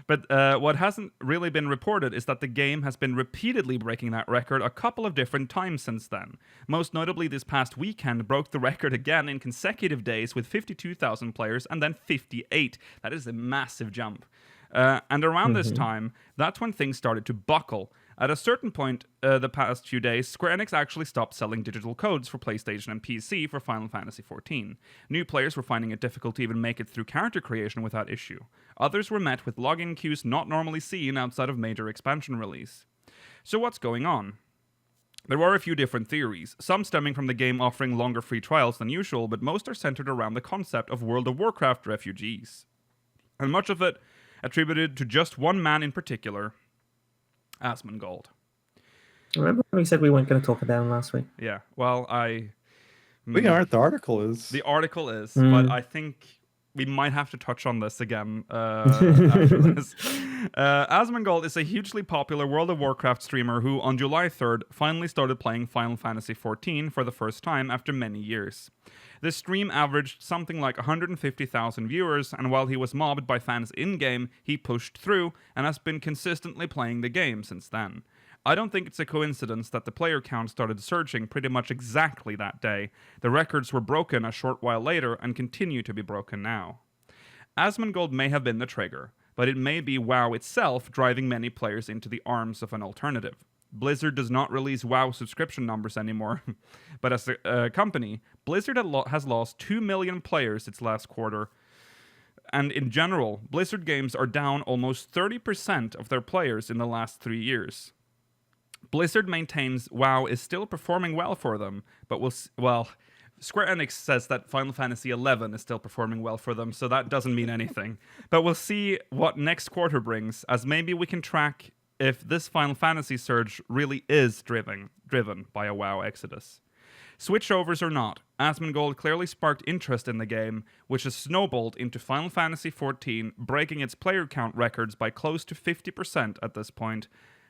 But what hasn't really been reported is that the game has been repeatedly breaking that record a couple of different times since then. Most notably, this past weekend broke the record again in consecutive days with 52,000 players and then 58. That is a massive jump. And around this time, that's when things started to buckle. At a certain point, the past few days, Square Enix actually stopped selling digital codes for PlayStation and PC for Final Fantasy XIV. New players were finding it difficult to even make it through character creation without issue. Others were met with login queues not normally seen outside of major expansion release. So what's going on? There are a few different theories, some stemming from the game offering longer free trials than usual, but most are centered around the concept of World of Warcraft refugees. And much of it attributed to just one man in particular, Asmongold. Remember we said we weren't going to talk about him last week? Yeah, well, We know what the article is. The article is, but I think we might have to touch on this again after this. Asmongold is a hugely popular World of Warcraft streamer who, on July 3rd, finally started playing Final Fantasy XIV for the first time after many years. This stream averaged something like 150,000 viewers, and while he was mobbed by fans in-game, he pushed through and has been consistently playing the game since then. I don't think it's a coincidence that the player count started surging pretty much exactly that day. The records were broken a short while later and continue to be broken now. Asmongold may have been the trigger, but it may be WoW itself driving many players into the arms of an alternative. Blizzard does not release WoW subscription numbers anymore, but as a company, Blizzard has lost 2 million players its last quarter. And in general, Blizzard games are down almost 30% of their players in the last 3 years. Blizzard maintains WoW is still performing well for them, but Square Enix says that Final Fantasy XI is still performing well for them, so that doesn't mean anything. But we'll see what next quarter brings, as maybe we can track if this Final Fantasy surge really is driven by a WoW exodus. Switchovers or not, Asmongold clearly sparked interest in the game, which has snowballed into Final Fantasy XIV, breaking its player count records by close to 50% at this point.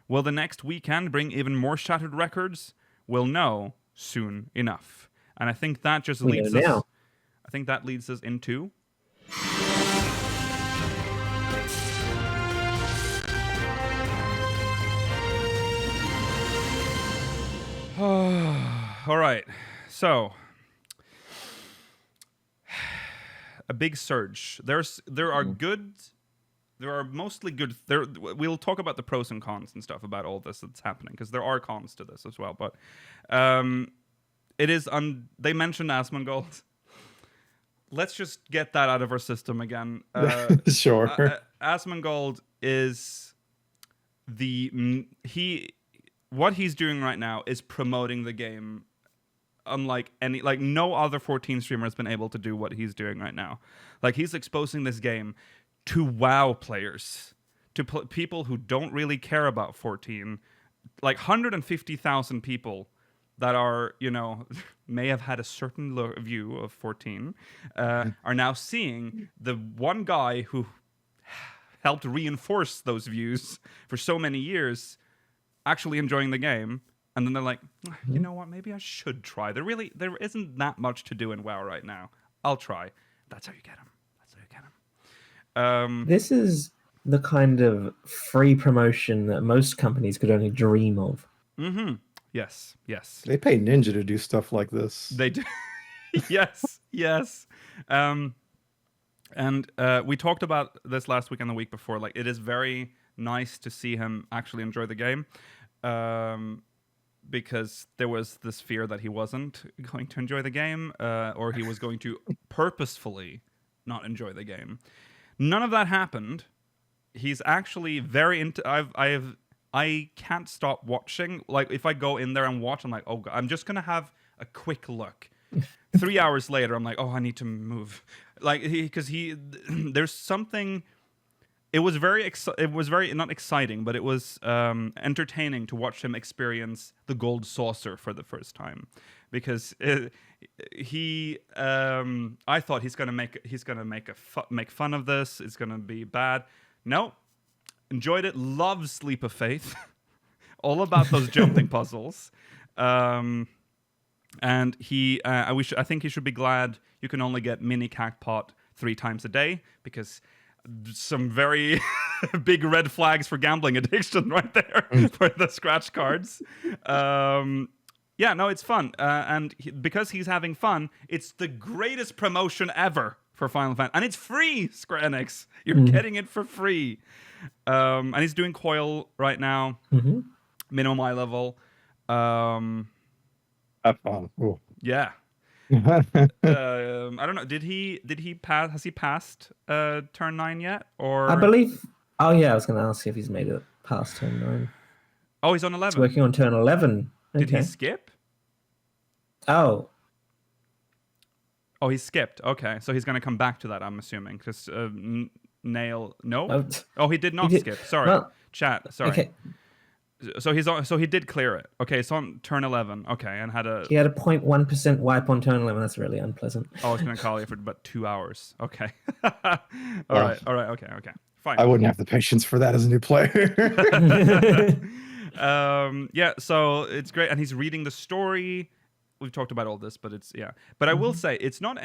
Will the next weekend bring even more shattered records? We'll know soon enough. And I think that just leads us... I think that leads us into... All right, so a big surge. There are mostly good. We'll talk about the pros and cons and stuff about all this that's happening, because there are cons to this as well. But it is they mentioned Asmongold. Let's just get that out of our system again. Sure. Asmongold is what he's doing right now is promoting the game unlike no other 14 streamer has been able to do what he's doing right now. Like, he's exposing this game to WoW players, to people who don't really care about 14, like 150,000 people that are, may have had a certain view of 14, are now seeing the one guy who helped reinforce those views for so many years actually enjoying the game, and then they're like, you know what, maybe I should try. There isn't that much to do in WoW right now. I'll try. That's how you get them. This is the kind of free promotion that most companies could only dream of. Mm-hmm. Yes. They pay Ninja to do stuff like this. They do. yes. And we talked about this last week and the week before. Like, it is very nice to see him actually enjoy the game, because there was this fear that he wasn't going to enjoy the game, or he was going to purposefully not enjoy the game. None of that happened. He's actually very into... I can't stop watching. Like, if I go in there and watch, I'm like, oh God, I'm just gonna have a quick look. 3 hours later, I'm like, oh, I need to move. Like, because there's something it was very not exciting, but it was entertaining to watch him experience the gold saucer for the first time, because I thought he's gonna make fun of this. It's gonna be bad. No, enjoyed it. Loves Leap of Faith. All about those jumping puzzles. And I think he should be glad you can only get mini Cactpot 3 times a day, because some very big red flags for gambling addiction right there for the scratch cards. Yeah, no, it's fun. And because he's having fun, it's the greatest promotion ever for Final Fantasy. And it's free, Square Enix. You're getting it for free. And he's doing Coil right now. Minimum eye level. Have fun. Ooh. Yeah. I don't know. Did he pass? Has he passed turn 9 yet? Or I believe. Oh yeah, I was going to ask if he's made it past turn 9. Oh, he's on 11. He's working on turn 11. Did he skip? Oh, he skipped. Okay, so he's going to come back to that, I'm assuming, because Nail. No. Oh, he did not skip. Sorry, well, chat. Sorry. Okay. So he did clear it. Okay, so on turn 11. Okay, and he had a 0.1% wipe on turn 11. That's really unpleasant. Oh, it's going to call you for about 2 hours. Okay. All right. Okay. Fine. I wouldn't have the patience for that as a new player. Yeah, so it's great, and he's reading the story. We've talked about all this, but it's But I will say it's not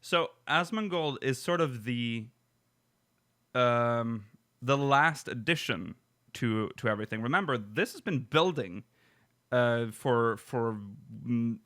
so Asmongold is sort of the last addition to everything. Remember, this has been building for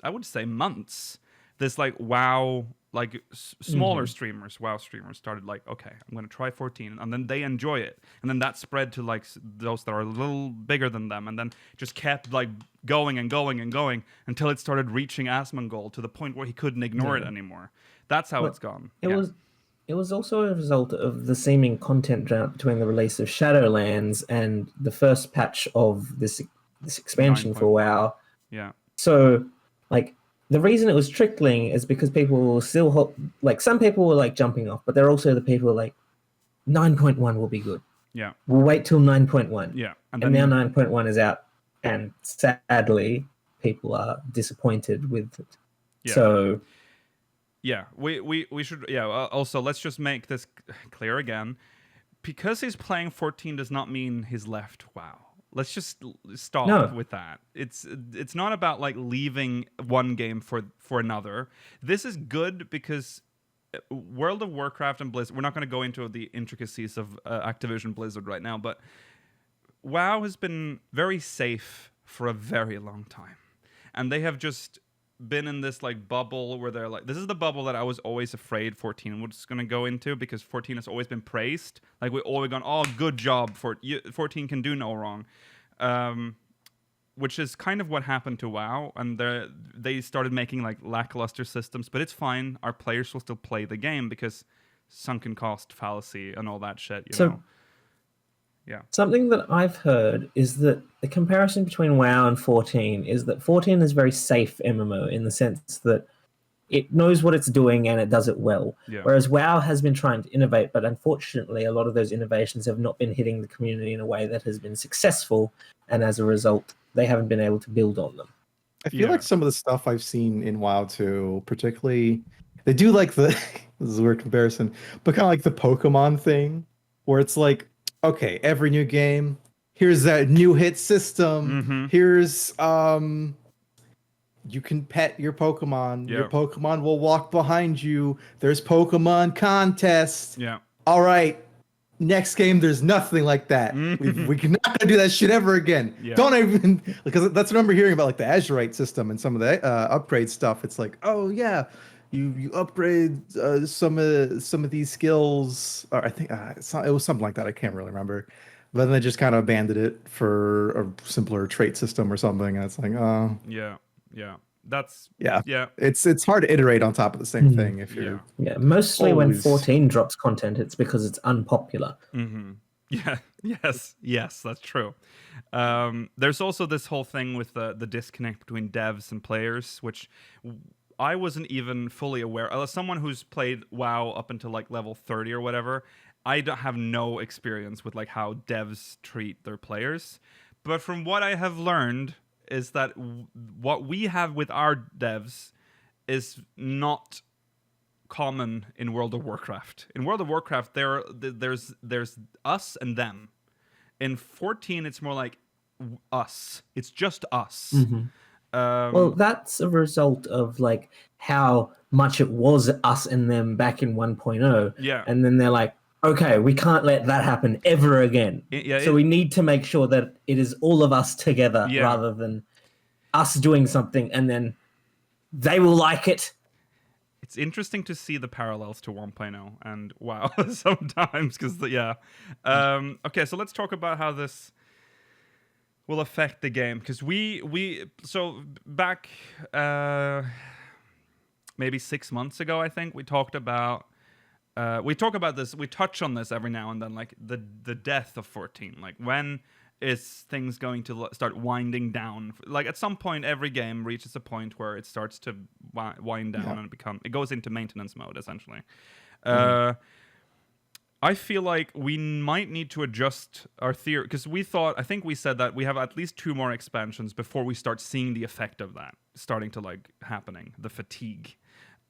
I would say months. This like WoW, like smaller streamers, WoW streamers started like, okay, I'm going to try 14, and then they enjoy it, and then that spread to like those that are a little bigger than them, and then just kept like going and going and going until it started reaching Asmongold to the point where he couldn't ignore it anymore. That's how it's gone. It was also a result of the seeming content drought between the release of Shadowlands and the first patch of this expansion for WoW. Yeah. So, like, the reason it was trickling is because people were still some people were like jumping off, but there are also the people like 9.1 will be good. Yeah. We'll wait till 9.1. Yeah. And now 9.1 is out, and sadly, people are disappointed with it. Yeah. So. Yeah, we should. Yeah. Also, let's just make this clear again. Because he's playing 14 does not mean he's left WoW. Let's just stop with that. It's not about like leaving one game for another. This is good because World of Warcraft and Blizzard. We're not going to go into the intricacies of Activision Blizzard right now, but WoW has been very safe for a very long time, and they have just been in this like bubble where they're like, this is the bubble that I was always afraid 14 was going to go into, because 14 has always been praised. Like we always gone, oh, good job, 14 can do no wrong, which is kind of what happened to WoW, and they started making like lackluster systems, but it's fine. Our players will still play the game because sunken cost fallacy and all that shit, you know. Yeah. Something that I've heard is that the comparison between WoW and 14 is that 14 is very safe MMO in the sense that it knows what it's doing and it does it well. Yeah. Whereas WoW has been trying to innovate, but unfortunately a lot of those innovations have not been hitting the community in a way that has been successful, and as a result, they haven't been able to build on them. I feel like some of the stuff I've seen in WoW too, particularly, they do like this is a weird comparison, but kind of like the Pokemon thing, where it's like, okay, every new game, here's that new hit system. Here's you can pet your Pokemon. Your Pokemon will walk behind you. There's Pokemon contests. Yeah. All right. Next game, there's nothing like that. We cannot gonna do that shit ever again. Yeah. Don't even, because that's what I remember hearing about, like the Azurite system and some of the upgrade stuff. It's like, oh yeah, you upgrade some of these skills, or I think it was something like that. I can't really remember. But then they just kind of abandoned it for a simpler trait system or something, and it's like, oh. It's hard to iterate on top of the same thing if you're mostly when 14 drops content, it's because it's unpopular. Yes, that's true. There's also this whole thing with the disconnect between devs and players, which I wasn't even fully aware. As someone who's played WoW up until like level 30 or whatever, I don't have no experience with like how devs treat their players, but from what I have learned is that what we have with our devs is not common in World of Warcraft. In World of Warcraft, there's us and them. In 14, it's more like us. It's just us. Mm-hmm. Well, that's a result of like how much it was us and them back in 1.0. Yeah. And then they're like, okay, we can't let that happen ever again. So we need to make sure that it is all of us together rather than us doing something and then they will like it. It's interesting to see the parallels to 1.0 and WoW sometimes because okay, so let's talk about how this will affect the game, because so back maybe 6 months ago, I think we talked about this, we touch on this every now and then, like the death of 14. Like, when is things going to start winding down? Like, at some point every game reaches a point where it starts to wind down and it goes into maintenance mode essentially. I feel like we might need to adjust our theory, because I think we said that we have at least 2 more expansions before we start seeing the effect of that starting to like happening, the fatigue.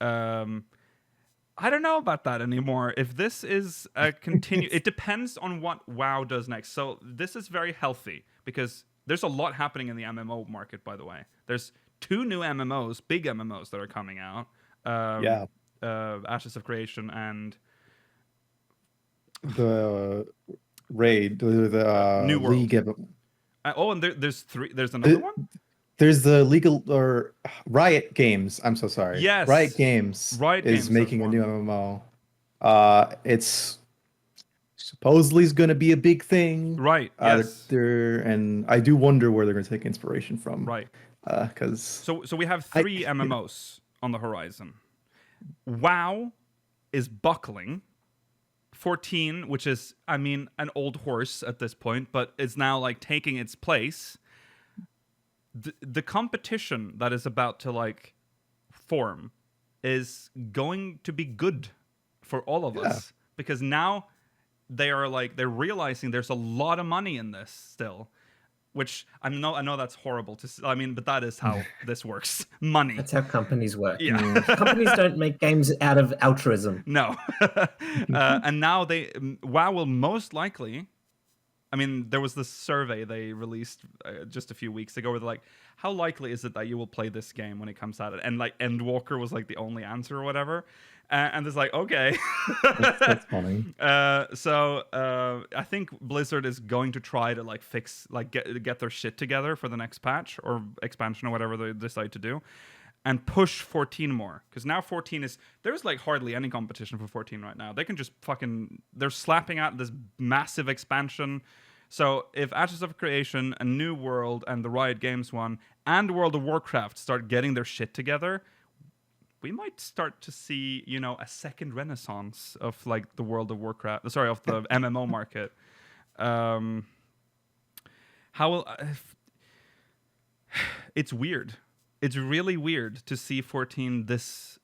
I don't know about that anymore. If this is a it depends on what WoW does next. So this is very healthy because there's a lot happening in the MMO market, by the way. There's 2 new MMOs, big MMOs that are coming out. Ashes of Creation and the raid, the New World. League. And there's 3. There's another one. There's the legal or Riot Games. I'm so sorry. Yes, Riot Games is making a new MMO. It's supposedly is going to be a big thing. Right. Yes. And I do wonder where they're going to take inspiration from. Right. Because so we have 3 MMOs on the horizon. WoW is buckling. 14, which is, I mean, an old horse at this point, but is now like taking its place. The competition that is about to like form is going to be good for all of us, because now they're realizing there's a lot of money in this still, which I know that's horrible to I mean, but that is how this works. Money. That's how companies work. Yeah. Companies don't make games out of altruism. No. And now WoW will most likely, I mean, there was this survey they released just a few weeks ago where they're like, how likely is it that you will play this game when it comes out? And like Endwalker was like the only answer or whatever. And it's like, okay. that's funny. So I think Blizzard is going to try to like fix, like get their shit together for the next patch or expansion or whatever they decide to do, and push 14 more. Because now 14 there's like hardly any competition for 14 right now. They can just they're slapping out this massive expansion. So if Ashes of Creation, A New World, and the Riot Games one, and World of Warcraft start getting their shit together, we might start to see, a second renaissance of like the World of Warcraft, of the MMO market. It's weird. It's really weird to see 14 this.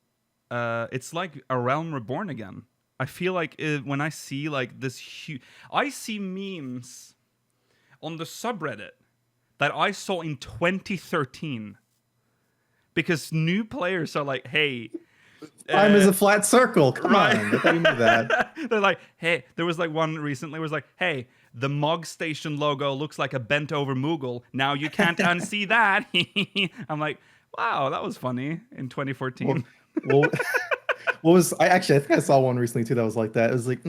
It's like a realm reborn again. I feel like when I see like this huge, I see memes on the subreddit that I saw in 2013. Because new players are like, hey... time is a flat circle. Come on. I thought you knew that. They're like, hey... There was like one recently was like, hey, the Mog Station logo looks like a bent-over Moogle. Now you can't unsee that. I'm like, wow, that was funny in 2014. Well, I think I saw one recently too that was like that. It was like,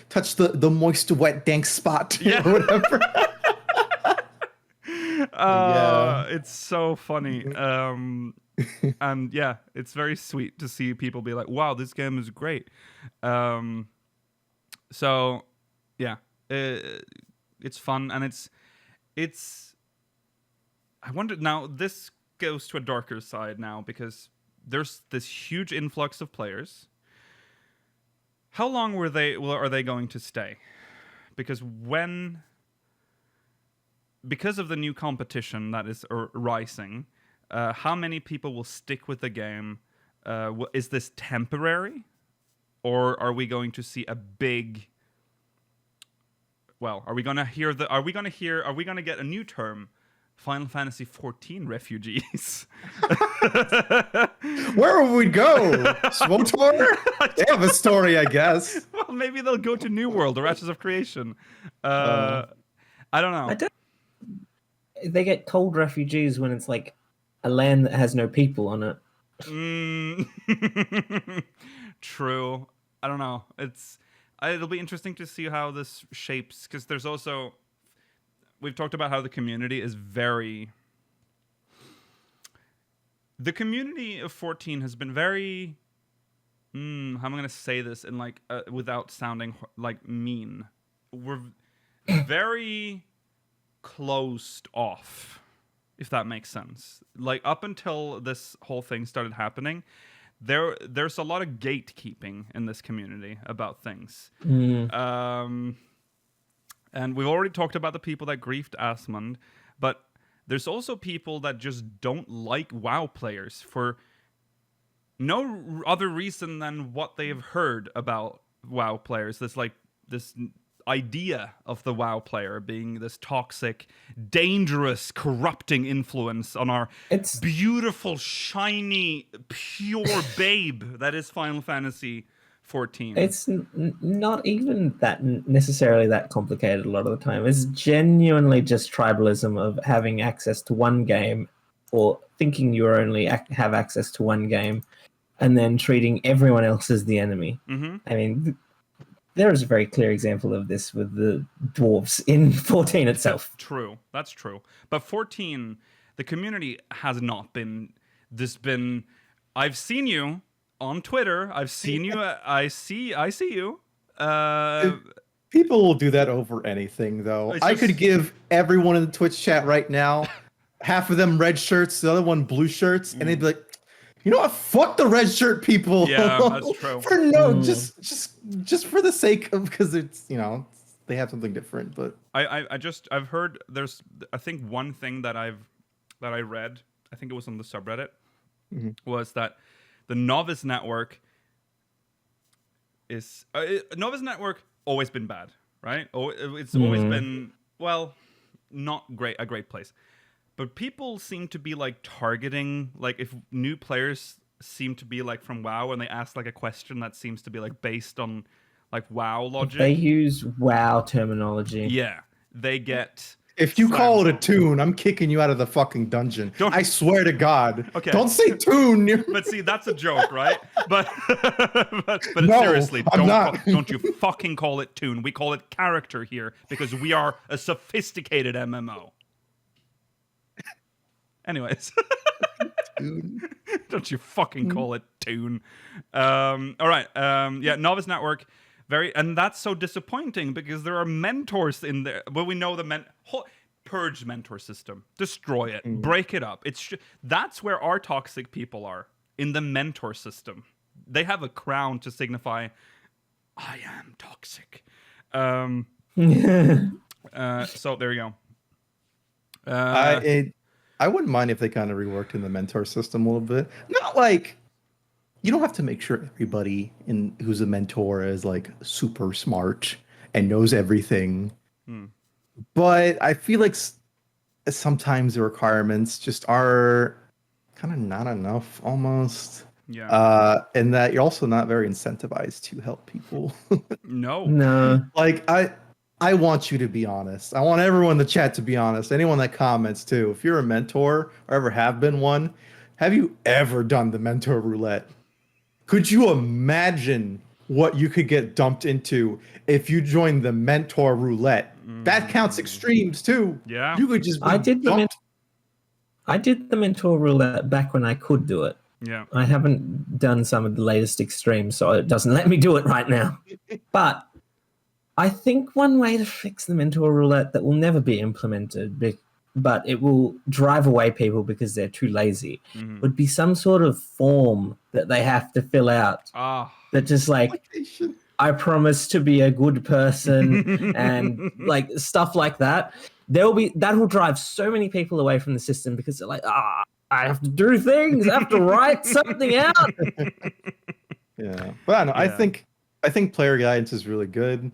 touch the moist, wet, dank spot or whatever. It's so funny. And yeah, it's very sweet to see people be like, wow, this game is great. So yeah, it's fun, and it's I wonder, now this goes to a darker side now, because there's this huge influx of players. How long are they going to stay? Because of the new competition that is rising, how many people will stick with the game? Is this temporary? Or are we going to see a big well, are we gonna get a new term? Final Fantasy XIV refugees. Where would we go? Swotor? They have a story, I guess. Well, maybe they'll go to New World or Ashes of Creation. I don't know. They get cold refugees when it's like a land that has no people on it. True. I don't know. It'll be interesting to see how this shapes, because there's also, we've talked about how the community is very... The community of 14 has been very... how am I going to say this in like without sounding like mean? We're very closed off, if that makes sense. Like up until this whole thing started happening, there's a lot of gatekeeping in this community about things. And we've already talked about the people that griefed Asmund, but there's also people that just don't like WoW players for no other reason than what they've heard about WoW players. This idea of the WoW player being this toxic, dangerous, corrupting influence on our beautiful, shiny, pure babe that is Final Fantasy 14. It's not even that necessarily that complicated a lot of the time. It's genuinely just tribalism of having access to one game, or thinking you only have access to one game, and then treating everyone else as the enemy. Mm-hmm. I mean, there is a very clear example of this with the dwarves in 14 itself. True, that's true. But 14, the community has not been I've seen you on Twitter. I've seen you. I see you. People will do that over anything, though. I could give everyone in the Twitch chat right now, half of them red shirts, the other one blue shirts, and they'd be like, you know what? Fuck the red shirt people. Yeah, that's true. Just for the sake of, because it's, you know, they have something different. But I've heard there's, I think one thing that I read, I think it was on the subreddit, was that the Novice Network is Novice Network always been bad, right? It's always been, well, not a great place. But people seem to be like targeting, like if new players seem to be like from WoW and they ask like a question that seems to be like based on like WoW logic. They use WoW terminology. Yeah, they get... If you call it a tune, I'm kicking you out of the fucking dungeon. I swear to God. Okay. Don't say tune. But see, that's a joke, right? But No, seriously, I'm not. Don't you fucking call it tune. We call it character here because we are a sophisticated MMO. Anyways. Don't you fucking call it tune. All right. Yeah, Novice Network. And that's so disappointing because there are mentors in there. Well, we know purge mentor system. Destroy it. Break it up. That's where our toxic people are, in the mentor system. They have a crown to signify, I am toxic. So there you go. I wouldn't mind if they kind of reworked in the mentor system a little bit. Not like, you don't have to make sure everybody who's a mentor is like super smart and knows everything. But I feel like sometimes the requirements just are kind of not enough almost. Yeah. And that you're also not very incentivized to help people. No. Like I want you to be honest. I want everyone in the chat to be honest. Anyone that comments too. If you're a mentor or ever have been one, have you ever done the mentor roulette? Could you imagine what you could get dumped into if you joined the mentor roulette? That counts extremes too. Yeah. You could just be I did the mentor roulette back when I could do it. Yeah. I haven't done some of the latest extremes, so it doesn't let me do it right now. But I think one way to fix the mentor roulette that will never be implemented, but it will drive away people because they're too lazy, would be some sort of form that they have to fill out. That just like, I promise to be a good person and like stuff like that. That will drive so many people away from the system because they're like, I have to do things. I have to write something out. Yeah. But I don't know. Yeah. I think I think player guidance is really good,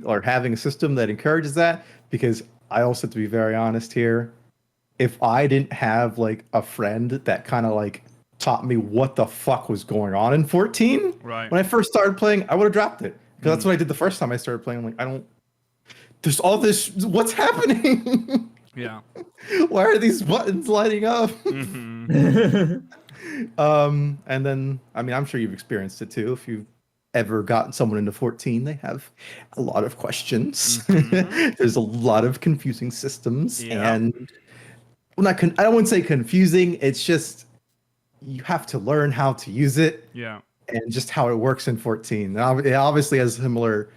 or having a system that encourages that. Because I also have to be very honest here. If I didn't have like a friend that kind of like taught me what the fuck was going on in 14, right, when I first started playing, I would have dropped it. Because that's what I did the first time I started playing. I'm like, I don't. There's all this. What's happening? Yeah. Why are these buttons lighting up? And then I mean, I'm sure you've experienced it too. If you've ever gotten someone into 14, they have a lot of questions. There's a lot of confusing systems, and well, I wouldn't say confusing. It's just you have to learn how to use it. Yeah. And just how it works in 14. It obviously has similar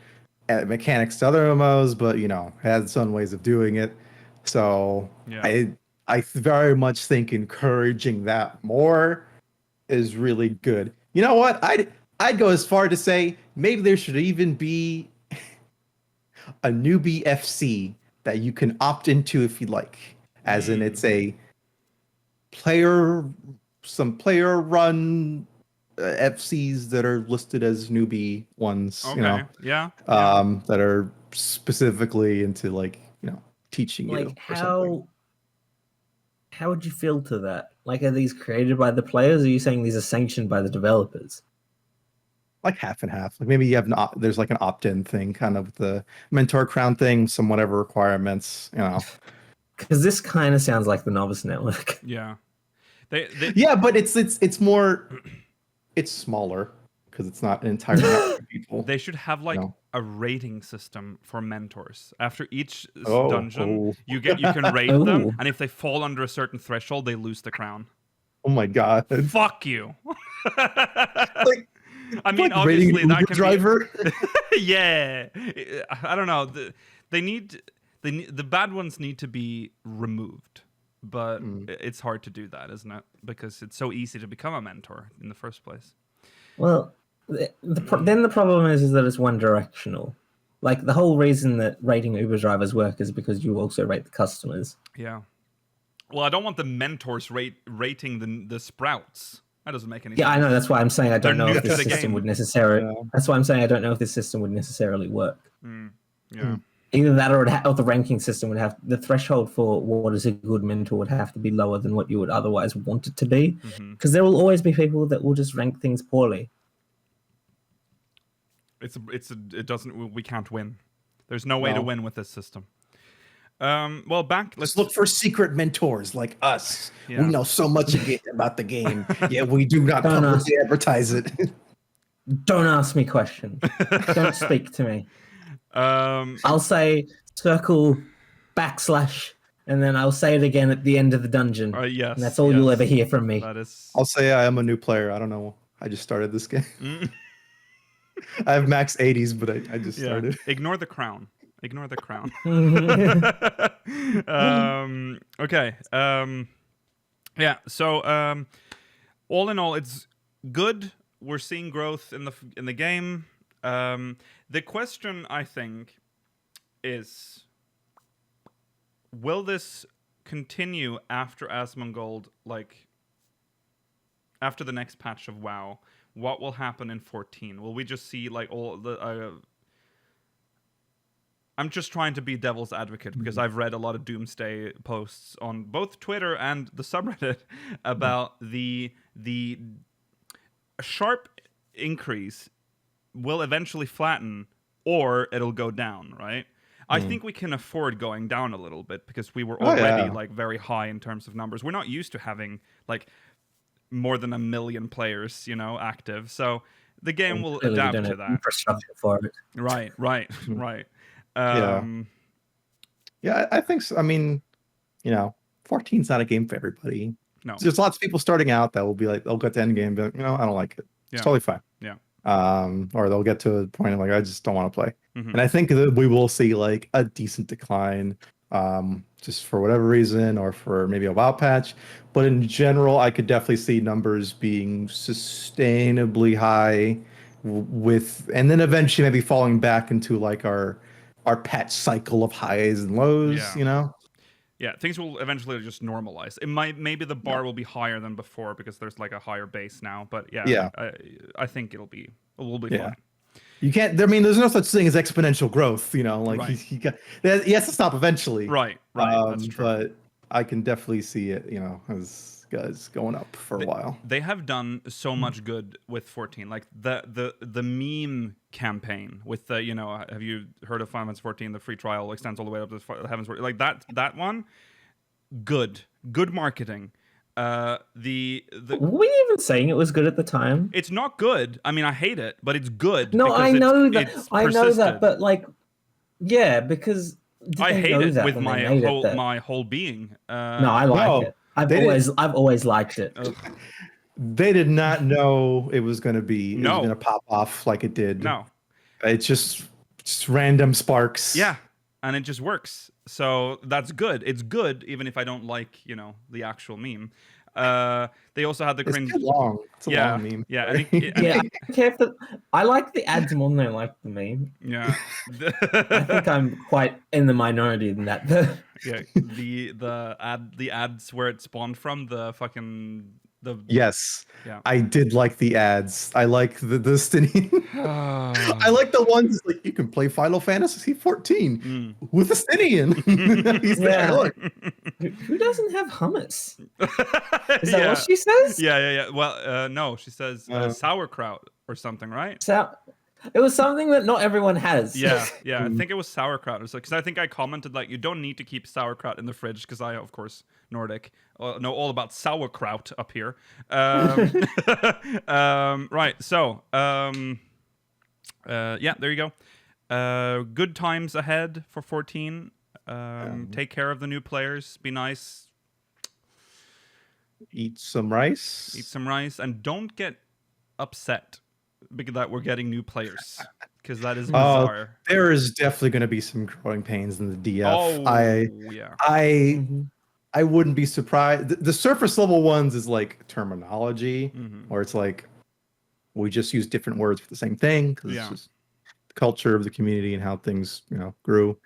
mechanics to other MMOs, but you know, it has its own ways of doing it. So I very much think encouraging that more is really good. You know what? I'd go as far to say maybe there should even be a newbie FC that you can opt into if you like. As in it's a some player run FCs that are listed as newbie ones, Okay. you know, that are specifically into like, you know, teaching you. Like how would you feel to that? Like, are these created by the players? Or are you saying these are sanctioned by the developers? Like half and half. Like maybe you have there's like an opt-in thing, kind of the mentor crown thing, some whatever requirements, you know. Because this kind of sounds like the Novice Network. Yeah. Yeah, but it's more, it's smaller because it's not an entire network of people. They should have like a rating system for mentors. After each dungeon, you can rate them, and if they fall under a certain threshold, they lose the crown. Oh my god! Fuck you. Like, I mean, like obviously that can driver. Yeah, I don't know. The bad ones need to be removed, but it's hard to do that, isn't it? Because it's so easy to become a mentor in the first place. Well, then the problem is that it's one directional. Like the whole reason that rating Uber drivers work is because you also rate the customers. Yeah. Well, I don't want the mentors rating the sprouts. That doesn't make any sense. Yeah, I know. That's why I'm saying I don't know if this system would necessarily. That's why I'm saying I don't know if this system would necessarily work. Yeah. Either that or the ranking system would have the threshold for what is a good mentor would have to be lower than what you would otherwise want it to be, because there will always be people that will just rank things poorly. We can't win. There's no way to win with this system. Well, let's look for secret mentors like us. Yeah. We know so much about the game. Yeah, we do not publicly advertise it. Don't ask me questions. Don't speak to me. I'll say circle / and then I'll say it again at the end of the dungeon. Yes, and that's all you'll ever hear from me. I'll say I am a new player. I don't know. I just started this game. I have max 80s, but I just started. Ignore the crown. Okay. Yeah. So, all in all, it's good. We're seeing growth in the game. The question, I think, is: will this continue after Asmongold? Like after the next patch of WoW, what will happen in 14? Will we just see like all the? I'm just trying to be devil's advocate because I've read a lot of doomsday posts on both Twitter and the subreddit about the sharp increase will eventually flatten or it'll go down, right? I think we can afford going down a little bit because we were already like very high in terms of numbers. We're not used to having like more than 1 million players, you know, active. So the game will adapt to that. Infrastructure for it. Right. Yeah, I think so. I mean, you know, 14's not a game for everybody. No. So there's lots of people starting out that will be like, they'll get to end game, but you know, I don't like it. It's totally fine. Yeah. Or they'll get to a point of like, I just don't want to play. And I think that we will see like a decent decline, just for whatever reason, or for maybe a WoW patch. But in general, I could definitely see numbers being sustainably high and then eventually maybe falling back into like our patch cycle of highs and lows, you know? Yeah, things will eventually just normalize. Maybe the bar will be higher than before because there's like a higher base now, but I think it will be fine. You can't. I mean, there's no such thing as exponential growth. Like Right. he has to stop eventually. Right. That's true. But I can definitely see it. As guys going up for a while. They have done so much good with 14. Like the meme campaign with the have you heard of Final Fantasy 14? The free trial extends all the way up to Heaven's Word. Like that one, good marketing. Were we even saying it was good at the time? It's not good. I mean, I hate it, but it's good. No, I know that. I know that, but because I hate it with my whole being. No, I like it. I've always liked it. They did not know it was going to be going to pop off like it did. No, it's just random sparks. Yeah, and it just works. So that's good. It's good, even if I don't like, the actual meme. They also had the cringe. It's too long. It's a long meme. Yeah, I like the ads more than I like the meme. Yeah, I think I'm quite in the minority in that. Yeah, the ads where it spawned from, the fucking. Yes. Yeah. I did like the ads. I like the Stinian. I like the ones like you can play Final Fantasy 14 with a Stinian. He's there. Look. Who doesn't have hummus? Is that what she says? Yeah. Well, no, she says sauerkraut or something, right? It was something that not everyone has. Yeah. I think it was sauerkraut or so. Because I think I commented like, you don't need to keep sauerkraut in the fridge because I, of course, Nordic, know all about sauerkraut up here. Right. So, there you go. Good times ahead for 14. Take care of the new players. Be nice. Eat some rice, and don't get upset because that we're getting new players, because that is bizarre. There is definitely going to be some growing pains in the DF. I wouldn't be surprised. The surface level ones is like terminology, or it's like we just use different words for the same thing because it's just the culture of the community and how things grew,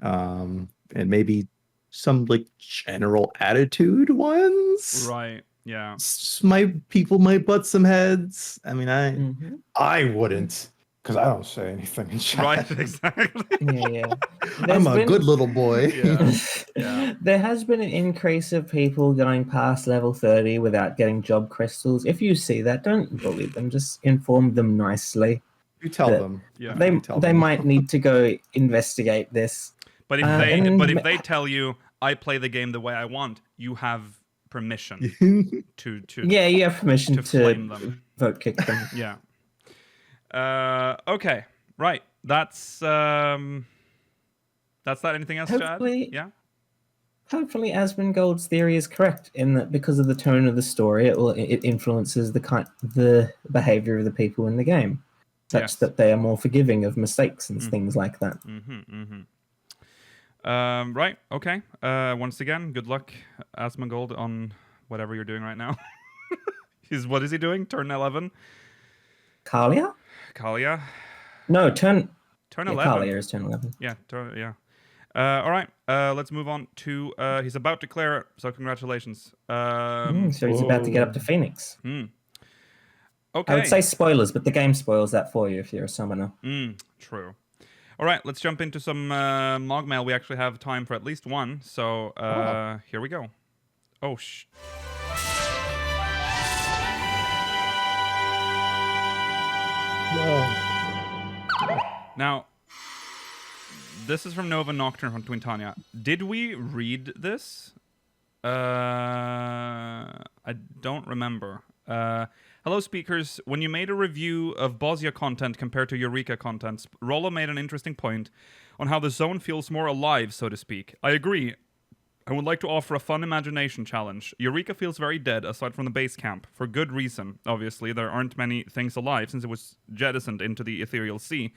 and maybe some like general attitude ones. Right. Yeah. People might butt some heads. I mean, I wouldn't, because I don't say anything in chat. Right, exactly. Yeah. I'm a good little boy. Yeah. There has been an increase of people going past level 30 without getting job crystals. If you see that, don't bully them. Just inform them nicely. You tell them. Yeah. They might need to go investigate this. But if they tell you, I play the game the way I want, you have permission to you have permission to flame them. Vote kick them. Yeah. Okay. Right. That's that. Anything else, Chad? Yeah. Hopefully, Asmongold's theory is correct in that because of the tone of the story, it influences the behavior of the people in the game, such that they are more forgiving of mistakes and things like that. Right. Okay. Once again, good luck, Asmongold, on whatever you're doing right now. What is he doing? Turn 11. Kalia? No, turn 11. Kalia is turn 11. Yeah. All right. Let's move on to. He's about to clear it, so congratulations. So he's about to get up to Phoenix. Okay. I would say spoilers, but the game spoils that for you if you're a summoner. True. All right, let's jump into some MogMail. We actually have time for at least one, so here we go. Oh, Now, this is from Nova Nocturne from Twintania. Did we read this? I don't remember. Hello, speakers. When you made a review of Bosnia content compared to Eureka content, Rollo made an interesting point on how the zone feels more alive, so to speak. I agree. I would like to offer a fun imagination challenge. Eureka feels very dead, aside from the base camp. For good reason. Obviously, there aren't many things alive since it was jettisoned into the ethereal sea.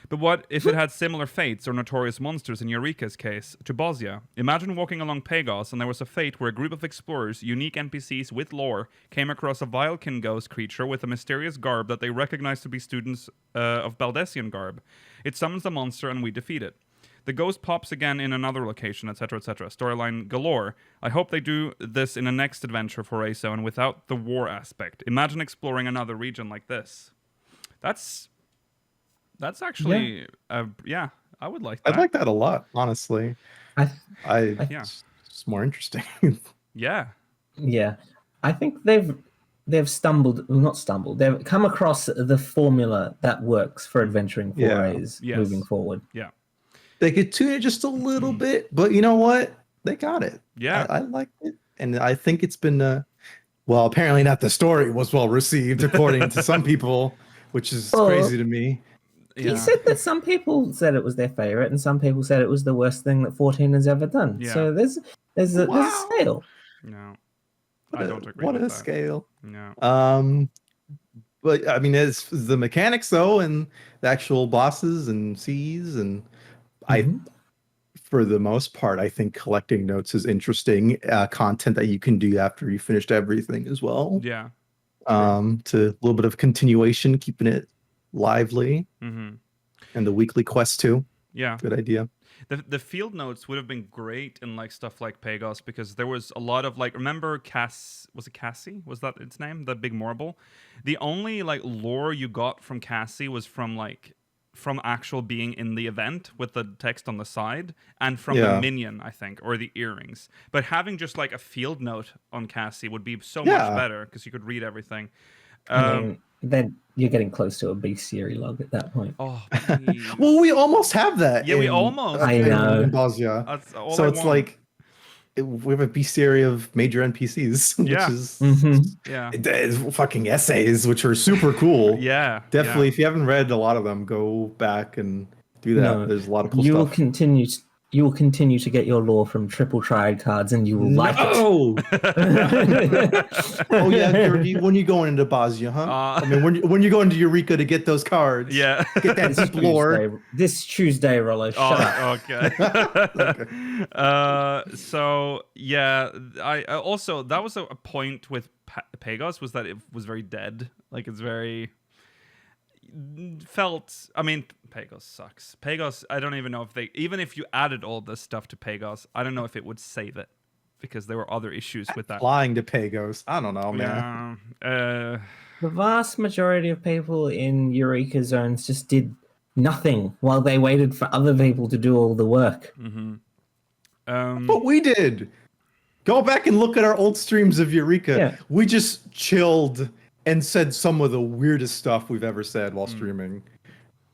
But what if it had similar fates or notorious monsters in Eureka's case to Bosnia? Imagine walking along Pagos and there was a fate where a group of explorers, unique NPCs with lore, came across a Vilekin ghost creature with a mysterious garb that they recognized to be students of Baldessian garb. It summons the monster and we defeat it. The ghost pops again in another location, etc., etc. Storyline galore. I hope they do this in a next adventure for ASO and without the war aspect. Imagine exploring another region like this. That's That's actually, yeah, I would like that. I'd like that a lot, honestly. Yeah. It's more interesting. Yeah. Yeah. I think they've stumbled, well, not stumbled, they've come across the formula that works for adventuring forays moving forward. Yeah. They could tune it just a little bit, but you know what? They got it. Yeah. I like it. And I think it's been, well, apparently not the story was well received, according to some people, which is crazy to me. He said that some people said it was their favorite, and some people said it was the worst thing that 14 has ever done. Yeah. So there's a scale. No, I don't agree. What with a that. scale! No. But I mean, as the mechanics though, and the actual bosses and Cs, and for the most part, I think collecting notes is interesting content that you can do after you finished everything as well. Yeah. To a little bit of continuation, keeping it lively, and the weekly quest too. Yeah, good idea. The field notes would have been great in like stuff like Pagos, because there was a lot of like, remember was it Cassie? Was that its name? The big marble? The only like lore you got from Cassie was from actual being in the event with the text on the side, and from the minion, I think, or the earrings. But having just like a field note on Cassie would be so much better, because you could read everything. Then you're getting close to a bestiary log at that point. Oh, well, we almost have that. Yeah, we almost. I know. In Bosnia. So it's like we have a bestiary of major NPCs, which is it's fucking essays, which are super cool. Definitely. If you haven't read a lot of them, go back and do that. No, there's a lot of cool stuff. You will continue to get your lore from triple triad cards, and you will like it. Oh yeah, when you going into Bosnia, huh? I mean, when you go into Eureka to get those cards, get that lore. This Tuesday, Rollo. Shut up. Okay. So yeah, I also, that was a point with Pagos, was that it was very dead. Like, it's very felt. I mean, Pagos sucks. Pagos, I don't even know if even if you added all this stuff to Pagos, I don't know if it would save it, because there were other issues with that. Flying to Pagos, I don't know, man. The vast majority of people in Eureka zones just did nothing while they waited for other people to do all the work. But we did. Go back and look at our old streams of Eureka. Yeah. We just chilled and said some of the weirdest stuff we've ever said while streaming.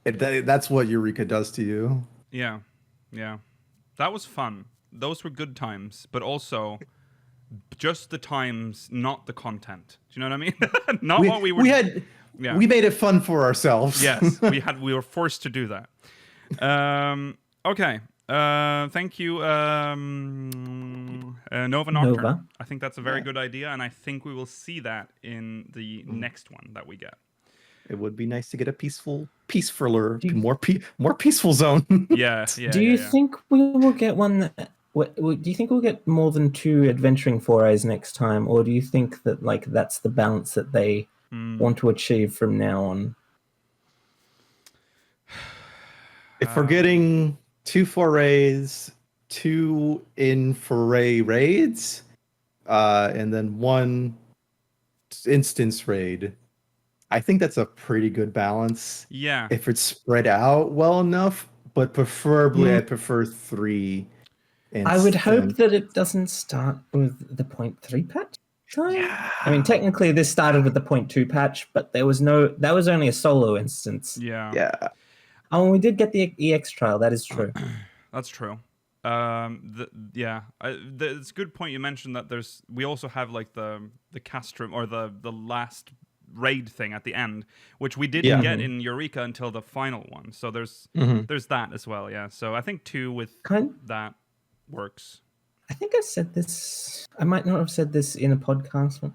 That's what Eureka does to you. Yeah. That was fun. Those were good times, but also just the times, not the content. Do you know what I mean? What we were. We made it fun for ourselves. Yes, we were forced to do that. Okay. Thank you, Nova Nocturne. I think that's a very good idea, and I think we will see that in the next one that we get. It would be nice to get a peacefuler, more peaceful zone. Yeah. Do you think we will get one? Do you think we'll get more than 2 adventuring forays next time, or do you think that that's the balance that they want to achieve from now on? If we're getting 2 forays, 2 in foray raids, and then 1 instance raid, I think that's a pretty good balance. Yeah. If it's spread out well enough, but preferably I prefer 3. I would hope that it doesn't start with the 0.3 patch time. Yeah. I mean, technically this started with the 0.2 patch, but that was only a solo instance. Yeah. Oh, we did get the EX trial. That is true. That's true. It's a good point you mentioned that we also have like the castrum, or the last raid thing at the end, which we didn't get in Eureka until the final one. So there's that as well. Yeah. So I think 2 with that works. I think I said this. I might not have said this in a podcast. I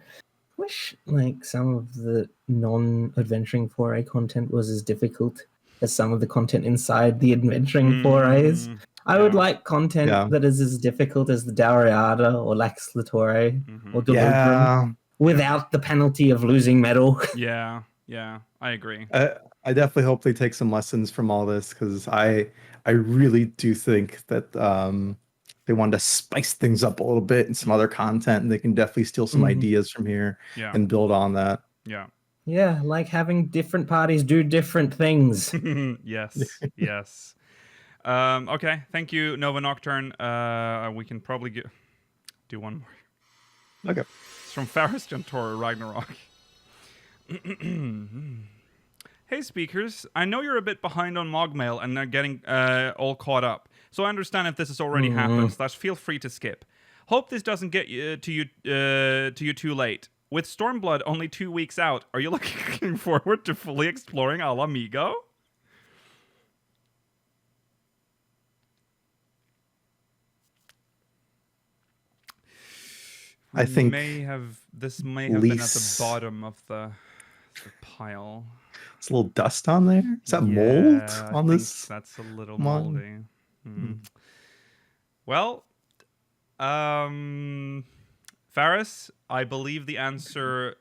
wish some of the non-adventuring foray content was as difficult as some of the content inside the adventuring forays. I would like content that is as difficult as the Dauriada or Lax Latore or Delubrum without the penalty of losing metal. Yeah, I agree. I definitely hope they take some lessons from all this, because I really do think that they wanted to spice things up a little bit and some other content, and they can definitely steal some ideas from here and build on that. Yeah. Yeah, like having different parties do different things. Yes, yes. Okay, thank you, Nova Nocturne. We can probably do one more. Okay. It's from Faris Gentoro Ragnarok. Hey speakers, I know you're a bit behind on MogMail and are getting all caught up, so I understand if this has already happened. / feel free to skip. Hope this doesn't get to you too late. With Stormblood only 2 weeks out, are you looking forward to fully exploring Al Amigo? I think this may have been at the bottom of the pile. It's a little dust on there. Is that mold on this? That's a little moldy. Well, Faris, I believe the answer.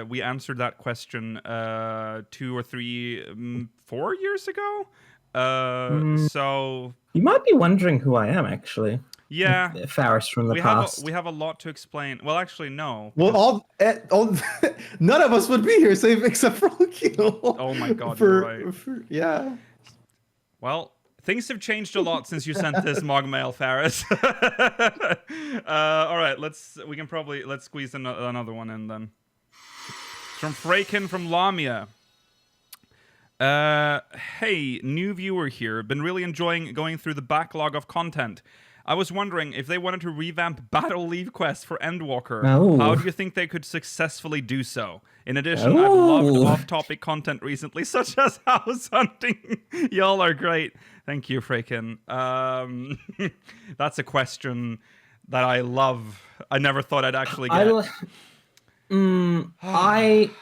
We answered that question 2 or 3, 4 years ago. So you might be wondering who I am, actually. Yeah, Faris from the past. We have a lot to explain. Well, actually, no. Well, all none of us would be here, except for Lucio. Oh my God, you're right. Yeah. Well, things have changed a lot since you sent this MogMail, Faris. All right, let's squeeze another one in then. It's from Freykin from Lamia. Hey, new viewer here. Been really enjoying going through the backlog of content. I was wondering if they wanted to revamp Battle Leave Quest for Endwalker. How do you think they could successfully do so? In addition, I've loved off-topic content recently, such as house hunting. Y'all are great. Thank you, Freykin. That's a question that I love. I never thought I'd actually get.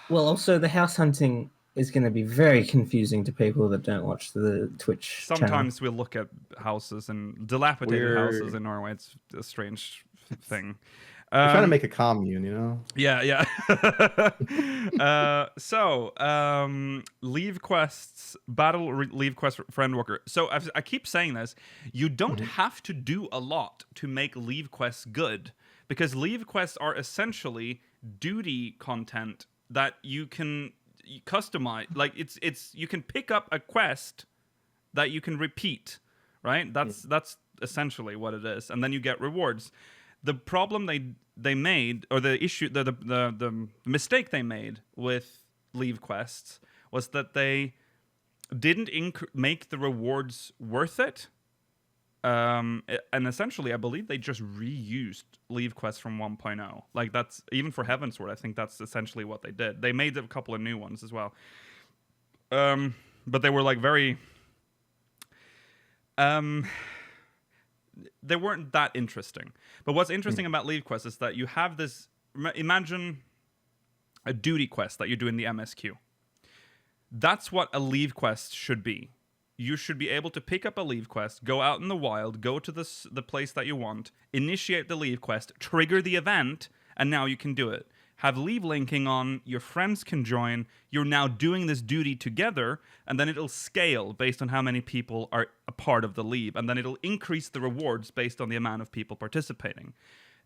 Also the house hunting is going to be very confusing to people that don't watch the Twitch Sometimes channel. we look at houses and dilapidated houses in Norway. It's a strange thing. We're trying to make a commune, you know? Yeah. Leave quests, leave quest for Endwalker. So I keep saying this. You don't have to do a lot to make leave quests good, because leave quests are essentially duty content that you can customize. Like it's you can pick up a quest that you can repeat, right? That's essentially what it is, and then you get rewards. The problem they made, or the issue, the mistake they made with leave quests was that they didn't make the rewards worth it. And essentially, I believe they just reused leave quests from 1.0. Like, that's even for Heavensward. I think that's essentially what they did. They made a couple of new ones as well, but they were like very. They weren't that interesting. But what's interesting about leave quests is that you have this. Imagine a duty quest that you do in the MSQ. That's what a leave quest should be. You should be able to pick up a leave quest, go out in the wild, go to the place that you want, initiate the leave quest, trigger the event, and now you can do it. Have leave linking on, your friends can join, you're now doing this duty together, and then it'll scale based on how many people are a part of the leave, and then it'll increase the rewards based on the amount of people participating.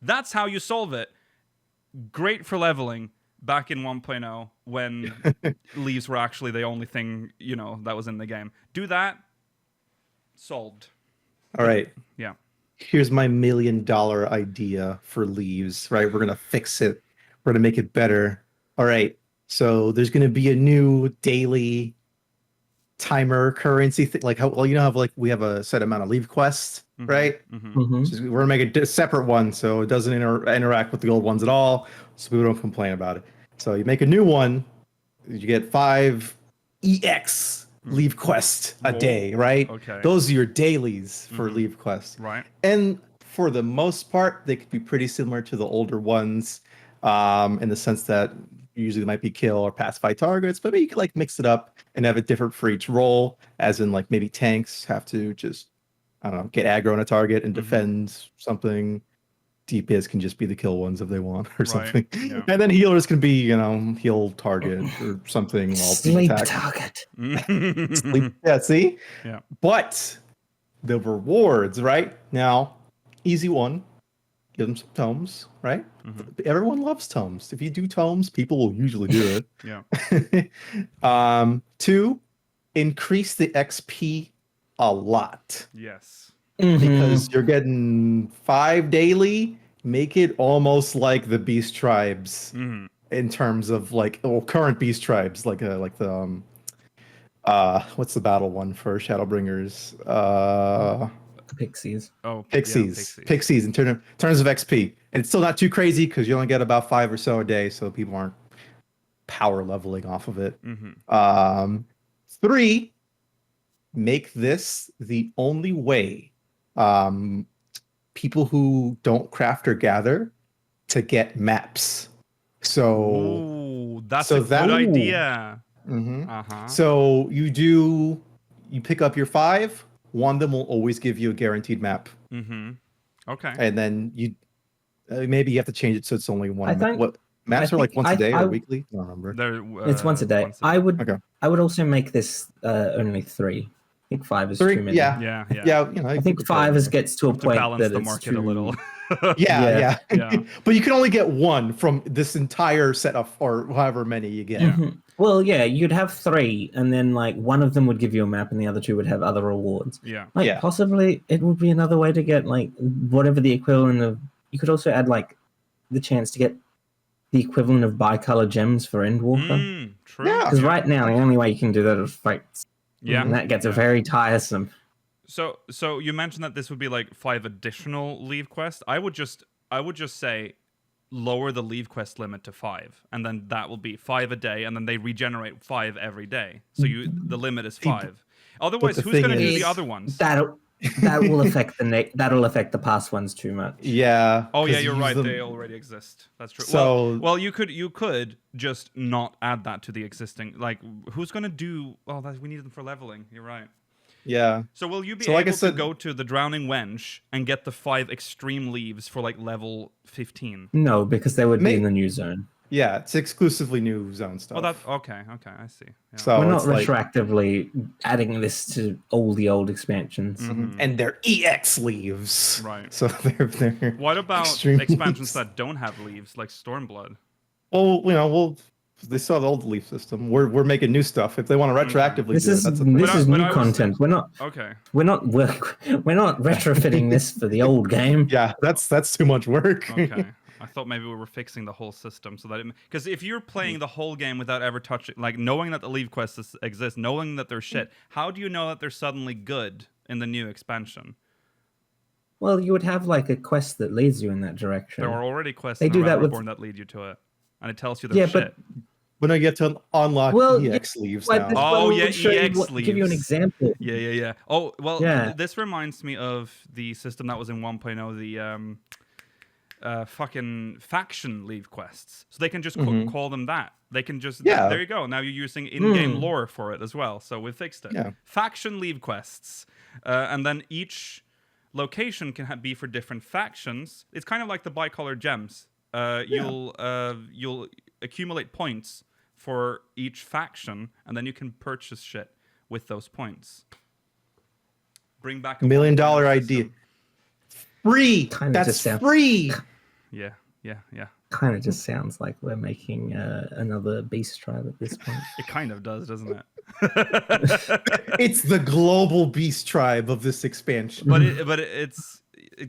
That's how you solve it. Great for leveling. Back in 1.0, when leaves were actually the only thing, that was in the game. Do that. Solved. All right. Yeah. Here's my $1 million idea for leaves, right? We're going to fix it. We're going to make it better. All right. So there's going to be a new daily timer currency thing. Like, how we have a set amount of leave quests, right? So we're going to make a separate one so it doesn't interact with the old ones at all, so people don't complain about it. So you make a new one, you get 5 EX leave quests a day, right? Okay. Those are your dailies for leave quests. Right. And for the most part, they could be pretty similar to the older ones, in the sense that usually they might be kill or pacify targets, but maybe you could like mix it up and have it different for each role, as in like maybe tanks have to just, I don't know, get aggro on a target and defend something. DPS can just be the kill ones if they want or something. Yeah. And then healers can be, heal target or something. Sleep target. Sleep. Yeah, see? Yeah. But the rewards, right? Now, easy one. Give them some tomes, right? Everyone loves tomes. If you do tomes, people will usually do Yeah. it. 2, increase the XP a lot. Yes. Because you're getting 5 daily. Make it almost like the beast tribes in terms of like current beast tribes, like the what's the battle one for Shadowbringers? Pixies. Oh, Pixies. Yeah, Pixies in terms of XP. And it's still not too crazy because you only get about 5 or so a day, so people aren't power leveling off of it. 3, make this the only way people who don't craft or gather to get maps. So that's a good idea. So you pick up your 5, one of them will always give you a guaranteed map. Okay. And then you maybe you have to change it so it's only one. What maps I are like think once a day or weekly? I don't remember. It's once a day. I would also make this only 3. I think 5 is 3, too many. Yeah. You know, I think 5 gets to a point balance that the it's market too... a little. Yeah. But you can only get 1 from this entire set of, or however many you get. Well, yeah, you'd have 3, and then like one of them would give you a map, and the other 2 would have other rewards. Possibly it would be another way to get like whatever the equivalent of. You could also add like the chance to get the equivalent of bicolor gems for Endwalker. True. Because right now the only way you can do that is fights. Yeah. And that gets very tiresome. So you mentioned that this would be like 5 additional leave quests. I would just say lower the leave quest limit to 5, and then that will be 5 a day, and then they regenerate 5 every day. So the limit is 5. Otherwise, who's going to do the other ones? That will affect that'll affect the past ones too much. Yeah. Oh yeah, you're right. They already exist. That's true. So, well, you could just not add that to the existing. Like, who's gonna do? Oh, we need them for leveling. You're right. Yeah. So will you be able to go to the Drowning Wench and get the 5 extreme leaves for like level 15? No, because they would be in the new zone. Yeah, it's exclusively new zone stuff. Oh, that's okay. Okay, I see. Yeah. So we're not retroactively adding this to all the old expansions, and they're EX leaves. Right. So they're. What about expansions that don't have leaves, like Stormblood? Well, they still have the old leaf system. We're making new stuff. If they want to retroactively this do is it, that's new content. We're not retrofitting this for the old game. Yeah, that's too much work. Okay. I thought maybe we were fixing the whole system so that because if you're playing the whole game without ever touching, like knowing that the leave quests exist, knowing that they're shit, how do you know that they're suddenly good in the new expansion? Well, you would have like a quest that leads you in that direction. There are already quests in Reborn that lead you to it, and it tells you they're shit. When I get to unlock EX leaves now. EX leaves. Give you an example. Yeah. Oh, well, this reminds me of the system that was in 1.0, the fucking faction leave quests. So they can just call them that. They can just there you go. Now you're using in-game lore for it as well. So we fixed it. Yeah. Faction leave quests, and then each location can be for different factions. It's kind of like the bicolor gems. You'll accumulate points for each faction, and then you can purchase shit with those points. Bring back a $1 million idea. Free. That's free. Yeah. Kind of just sounds like we're making another beast tribe at this point. It kind of does, doesn't it? It's the global beast tribe of this expansion. But it's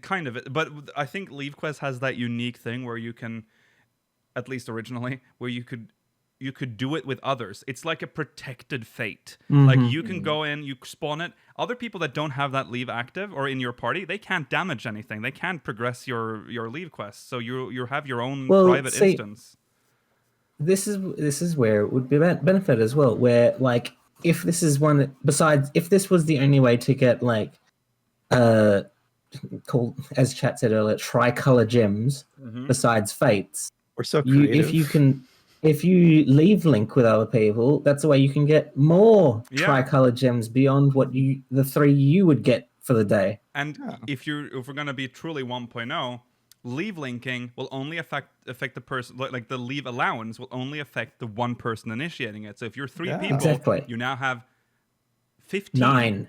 kind of. But I think Leave Quest has that unique thing where you can, at least originally, where you could do it with others. It's like a protected fate. Like you can go in, you spawn it. Other people that don't have that leave active or in your party, they can't damage anything. They can't progress your leave quest. So you have your own private instance. This is where it would be benefit as well. Where like if this is one if this was the only way to get like called, as chat said earlier, tricolor gems besides fates. We're so creative. If you leave link with other people, that's the way you can get more tricolor gems beyond what the 3 you would get for the day. And if we're gonna be truly 1.0, leave linking will only affect the person, like the leave allowance will only affect the one person initiating it. So if you're 3 people, you now have 15. 9.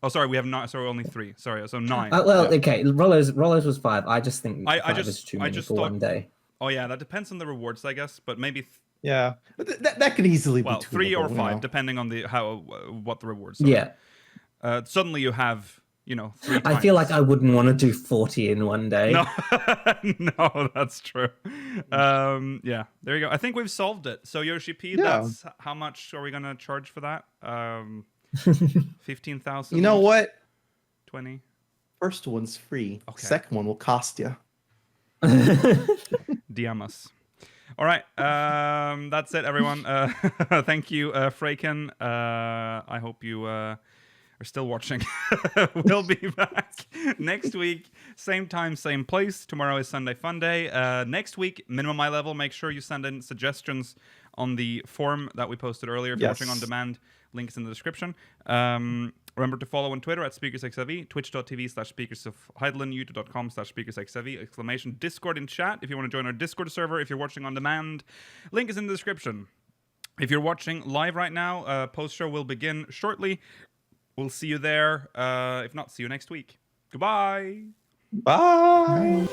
Oh, sorry, we have not. Sorry, only 3. Sorry, so 9. Okay. Rollos was 5. I just think 5 is too many for one day. Oh yeah, that depends on the rewards, I guess. But maybe. Yeah, but that could easily be 3 or 5, you know? depending on what the rewards are. Yeah. Suddenly you have 3 times. I feel like I wouldn't want to do 40 in one day. No, no, that's true. Yeah, there you go. I think we've solved it. So Yoshi P, that's how much are we gonna charge for that? 15,000. You know what? 20. First one's free. Okay. Second one will cost you. DM us. All right, that's it, everyone. Thank you, Freyken. I hope you are still watching. We'll be back next week, same time, same place. Tomorrow is Sunday Fun Day. Next week, minimum eye level. Make sure you send in suggestions on the form that we posted earlier. If you're watching on demand, link is in the description. Remember to follow on Twitter at SpeakersXIV, twitch.tv/SpeakersOfHeidlin, youtube.com/SpeakersXIV, Discord in chat if you want to join our Discord server. If you're watching on demand, link is in the description. If you're watching live right now, post-show will begin shortly. We'll see you there. If not, see you next week. Goodbye. Bye.